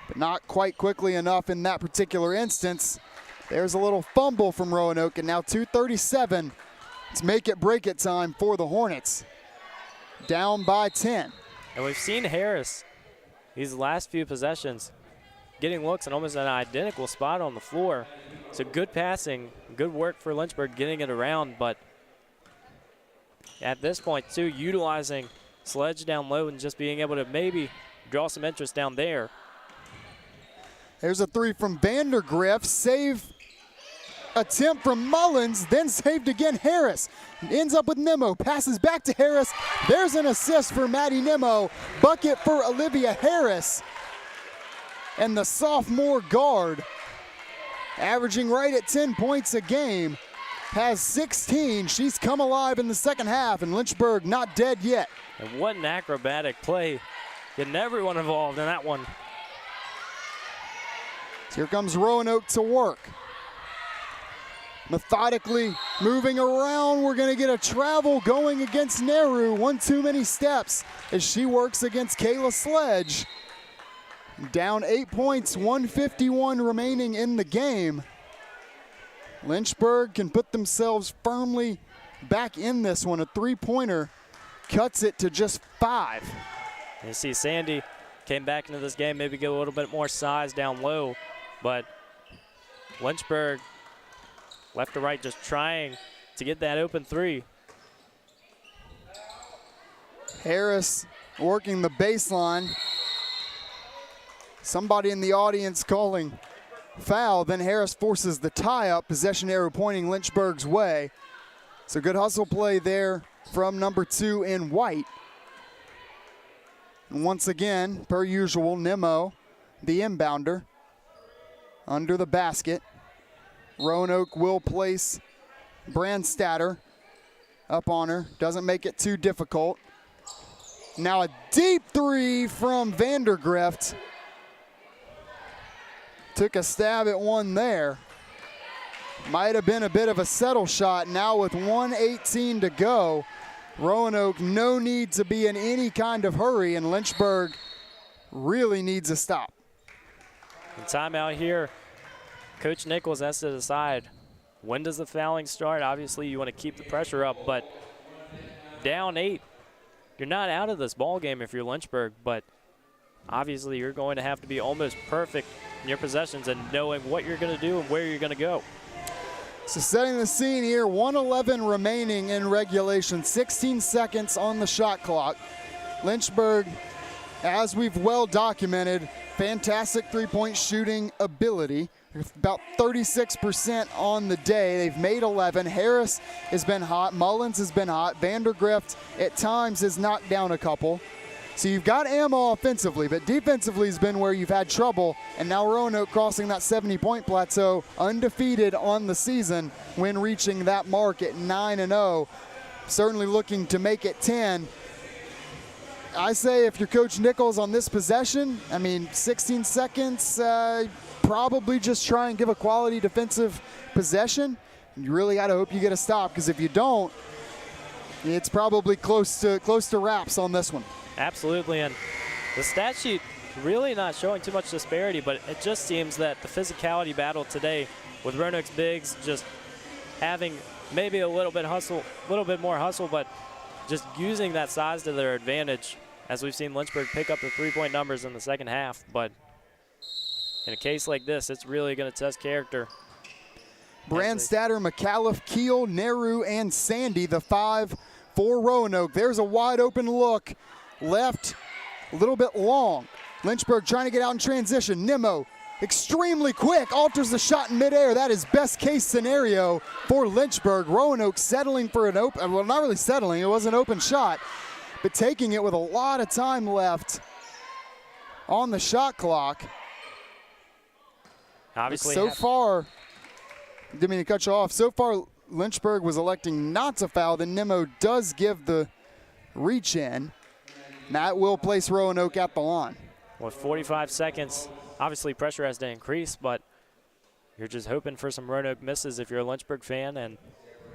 but not quite quickly enough in that particular instance. There's a little fumble from Roanoke, and now 2:37. It's make it, break it time for the Hornets. Down by 10. And we've seen Harris these last few possessions getting looks in almost an identical spot on the floor. So good passing, good work for Lynchburg getting it around, but at this point too, utilizing Sledge down low and just being able to maybe draw some interest down there. There's a three from Vandergrift, save attempt from Mullins, then saved again Harris. Ends up with Nemo, passes back to Harris. There's an assist for Maddie Nemo, bucket for Olivia Harris. And the sophomore guard, averaging right at 10 points a game, has 16. She's come alive in the second half, and Lynchburg not dead yet. And what an acrobatic play, getting everyone involved in that one. So here comes Roanoke to work. Methodically moving around. We're going to get a travel going against Nehru. One too many steps as she works against Kayla Sledge. Down 8 points, 1:51 remaining in the game. Lynchburg can put themselves firmly back in this one. A three-pointer cuts it to just 5. You see Sandy came back into this game, maybe get a little bit more size down low, but Lynchburg left to right just trying to get that open three. Harris working the baseline. Somebody in the audience calling foul. Then Harris forces the tie-up. Possession arrow pointing Lynchburg's way. So good hustle play there from number 2 in white. And once again, per usual, Nimmo, the inbounder, under the basket. Roanoke will place Brandstatter up on her. Doesn't make it too difficult. Now a deep three from Vandergrift. Took a stab at one there. Might have been a bit of a settle shot. Now with 1:18 to go, Roanoke no need to be in any kind of hurry, and Lynchburg really needs a stop. And timeout here. Coach Nichols has to decide, when does the fouling start? Obviously you want to keep the pressure up, but down 8, you're not out of this ball game if you're Lynchburg, but obviously you're going to have to be almost perfect in your possessions and knowing what you're going to do and where you're going to go. So setting the scene here, 1:11 remaining in regulation, 16 seconds on the shot clock. Lynchburg, as we've well documented, fantastic three-point shooting ability. About 36% on the day. They've made 11. Harris has been hot. Mullins has been hot. Vandergrift at times has knocked down a couple. So you've got ammo offensively, but defensively has been where you've had trouble. And now Roanoke crossing that 70-point plateau, undefeated on the season when reaching that mark at 9-0. Certainly looking to make it 10. I say if you're Coach Nichols on this possession, 16 seconds, probably just try and give a quality defensive possession. You really got to hope you get a stop, because if you don't, it's probably close to wraps on this one. Absolutely, and the stat sheet really not showing too much disparity, but it just seems that the physicality battle today with Roanoke's bigs just having maybe a little bit more hustle, but just using that size to their advantage, as we've seen Lynchburg pick up the three-point numbers in the second half. But in a case like this, it's really going to test character. Brandstatter, McAuliffe, Keel, Nehru, and Sandy, the 5 for Roanoke. There's a wide open look. Left, a little bit long. Lynchburg trying to get out in transition. Nimmo, extremely quick, alters the shot in midair. That is best case scenario for Lynchburg. Roanoke settling for an open, well, not really settling, it was an open shot, but taking it with a lot of time left on the shot clock. Obviously, so far, didn't mean to cut you off. So far, Lynchburg was electing not to foul. Then Nimmo does give the reach in. That will place Roanoke at the line. With 45 seconds, obviously pressure has to increase, but you're just hoping for some Roanoke misses if you're a Lynchburg fan, and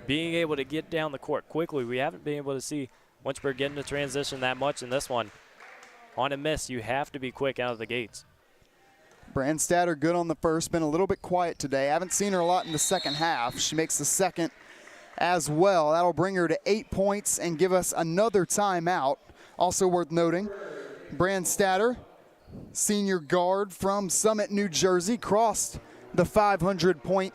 being able to get down the court quickly. We haven't been able to see Lynchburg get into transition that much in this one. On a miss, you have to be quick out of the gates. Brandstatter good on the first, been a little bit quiet today. Haven't seen her a lot in the second half. She makes the second as well. That'll bring her to 8 points and give us another timeout. Also worth noting, Brandstatter, senior guard from Summit, New Jersey, crossed the 500-point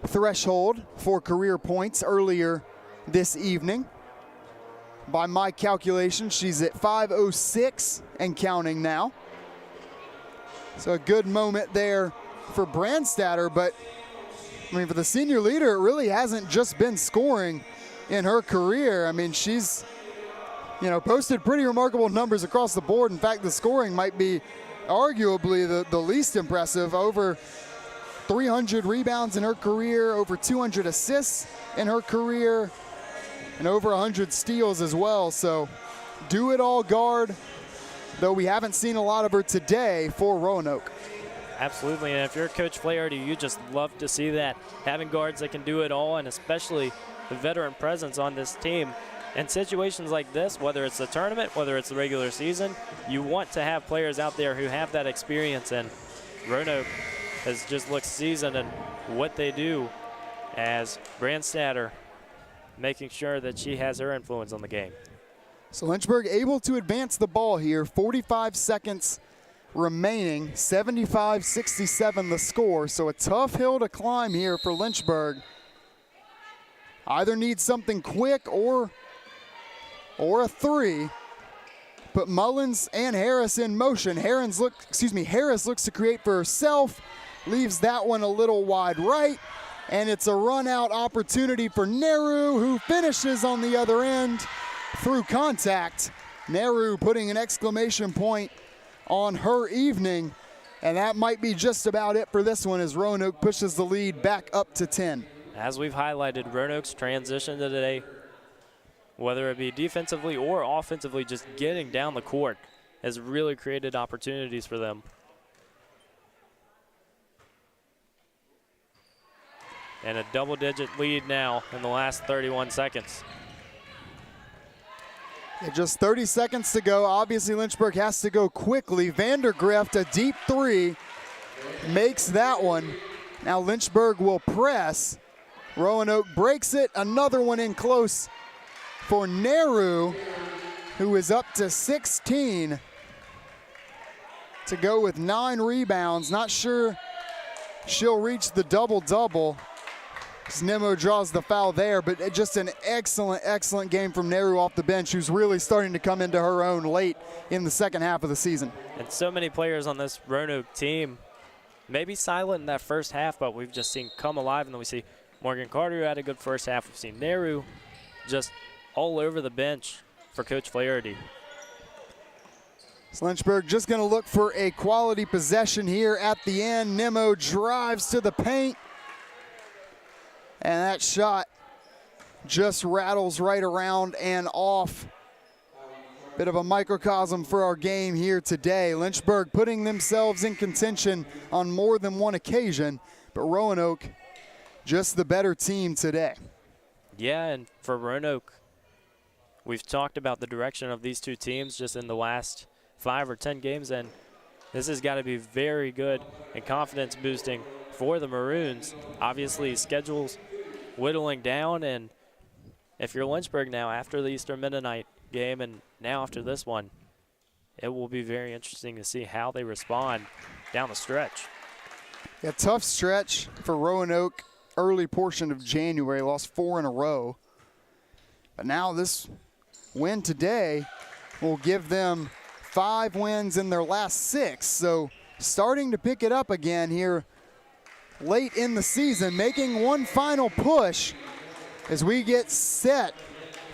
threshold for career points earlier this evening. By my calculation, she's at 506 and counting now. So a good moment there for Brandstatter, but for the senior leader, it really hasn't just been scoring in her career. She's posted pretty remarkable numbers across the board. In fact, the scoring might be arguably the least impressive. Over 300 rebounds in her career, over 200 assists in her career, and over 100 steals as well. So do-it-all guard, though we haven't seen a lot of her today for Roanoke. Absolutely, and if you're Coach Flaherty, you just love to see that. Having guards that can do it all, and especially the veteran presence on this team. In situations like this, whether it's the tournament, whether it's the regular season, you want to have players out there who have that experience, and Roanoke has just looked seasoned in what they do, as Brandstatter making sure that she has her influence on the game. So Lynchburg able to advance the ball here, 45 seconds remaining, 75-67 the score, so a tough hill to climb here for Lynchburg. Either need something quick or a three put Mullins and Harris in motion. Harris looks to create for herself, leaves that one a little wide right, and it's a run out opportunity for Nehru, who finishes on the other end through contact. Nehru putting an exclamation point on her evening, and that might be just about it for this one as Roanoke pushes the lead back up to 10. As we've highlighted, Roanoke's transition today, whether it be defensively or offensively, just getting down the court has really created opportunities for them. And a double-digit lead now in the last 31 seconds. Yeah, just 30 seconds to go. Obviously, Lynchburg has to go quickly. Vandergrift, a deep three, makes that one. Now Lynchburg will press. Roanoke breaks it. Another one in close for Nehru, who is up to 16 to go with 9 rebounds. Not sure she'll reach the double-double. Nemo draws the foul there, but just an excellent, excellent game from Nehru off the bench, who's really starting to come into her own late in the second half of the season. And so many players on this Roanoke team, maybe silent in that first half, but we've just seen come alive. And then we see Morgan Carter, who had a good first half. We've seen Nehru just all over the bench for Coach Flaherty. So Lynchburg just going to look for a quality possession here at the end. Nemo drives to the paint, and that shot just rattles right around and off. Bit of a microcosm for our game here today. Lynchburg putting themselves in contention on more than one occasion, but Roanoke just the better team today. Yeah, and for Roanoke, we've talked about the direction of these two teams just in the last 5 or 10 games, and this has got to be very good and confidence boosting for the Maroons. Obviously, schedules whittling down, and if you're Lynchburg now after the Eastern Mennonite game and now after this one, it will be very interesting to see how they respond down the stretch. Yeah, tough stretch for Roanoke. Early portion of January, lost 4 in a row. But now this win today will give them 5 wins in their last 6. So starting to pick it up again here late in the season, making one final push as we get set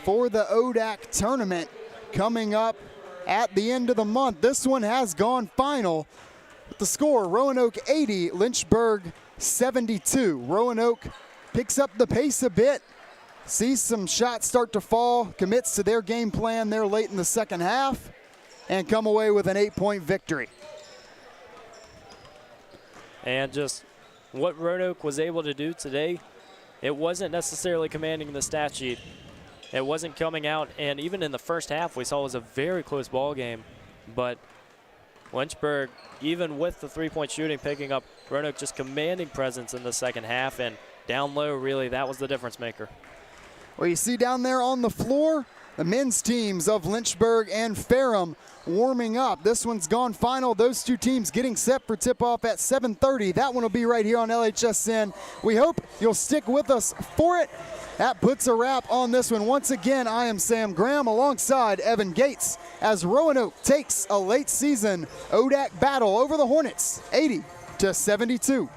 for the ODAC tournament coming up at the end of the month. This one has gone final with the score Roanoke 80, Lynchburg 72. Roanoke picks up the pace a bit, sees some shots start to fall, commits to their game plan there late in the second half, and come away with an 8-point victory. And just what Roanoke was able to do today, it wasn't necessarily commanding the stat sheet. It wasn't coming out, and even in the first half we saw it was a very close ball game, but Lynchburg, even with the 3-point shooting picking up, Roanoke just commanding presence in the second half, and down low, really, that was the difference maker. Well, you see down there on the floor, the men's teams of Lynchburg and Ferrum warming up. This one's gone final. Those two teams getting set for tip-off at 7:30. That one will be right here on LHSN. We hope you'll stick with us for it. That puts a wrap on this one. Once again, I am Sam Graham alongside Evan Gates as Roanoke takes a late season ODAC battle over the Hornets, 80-72.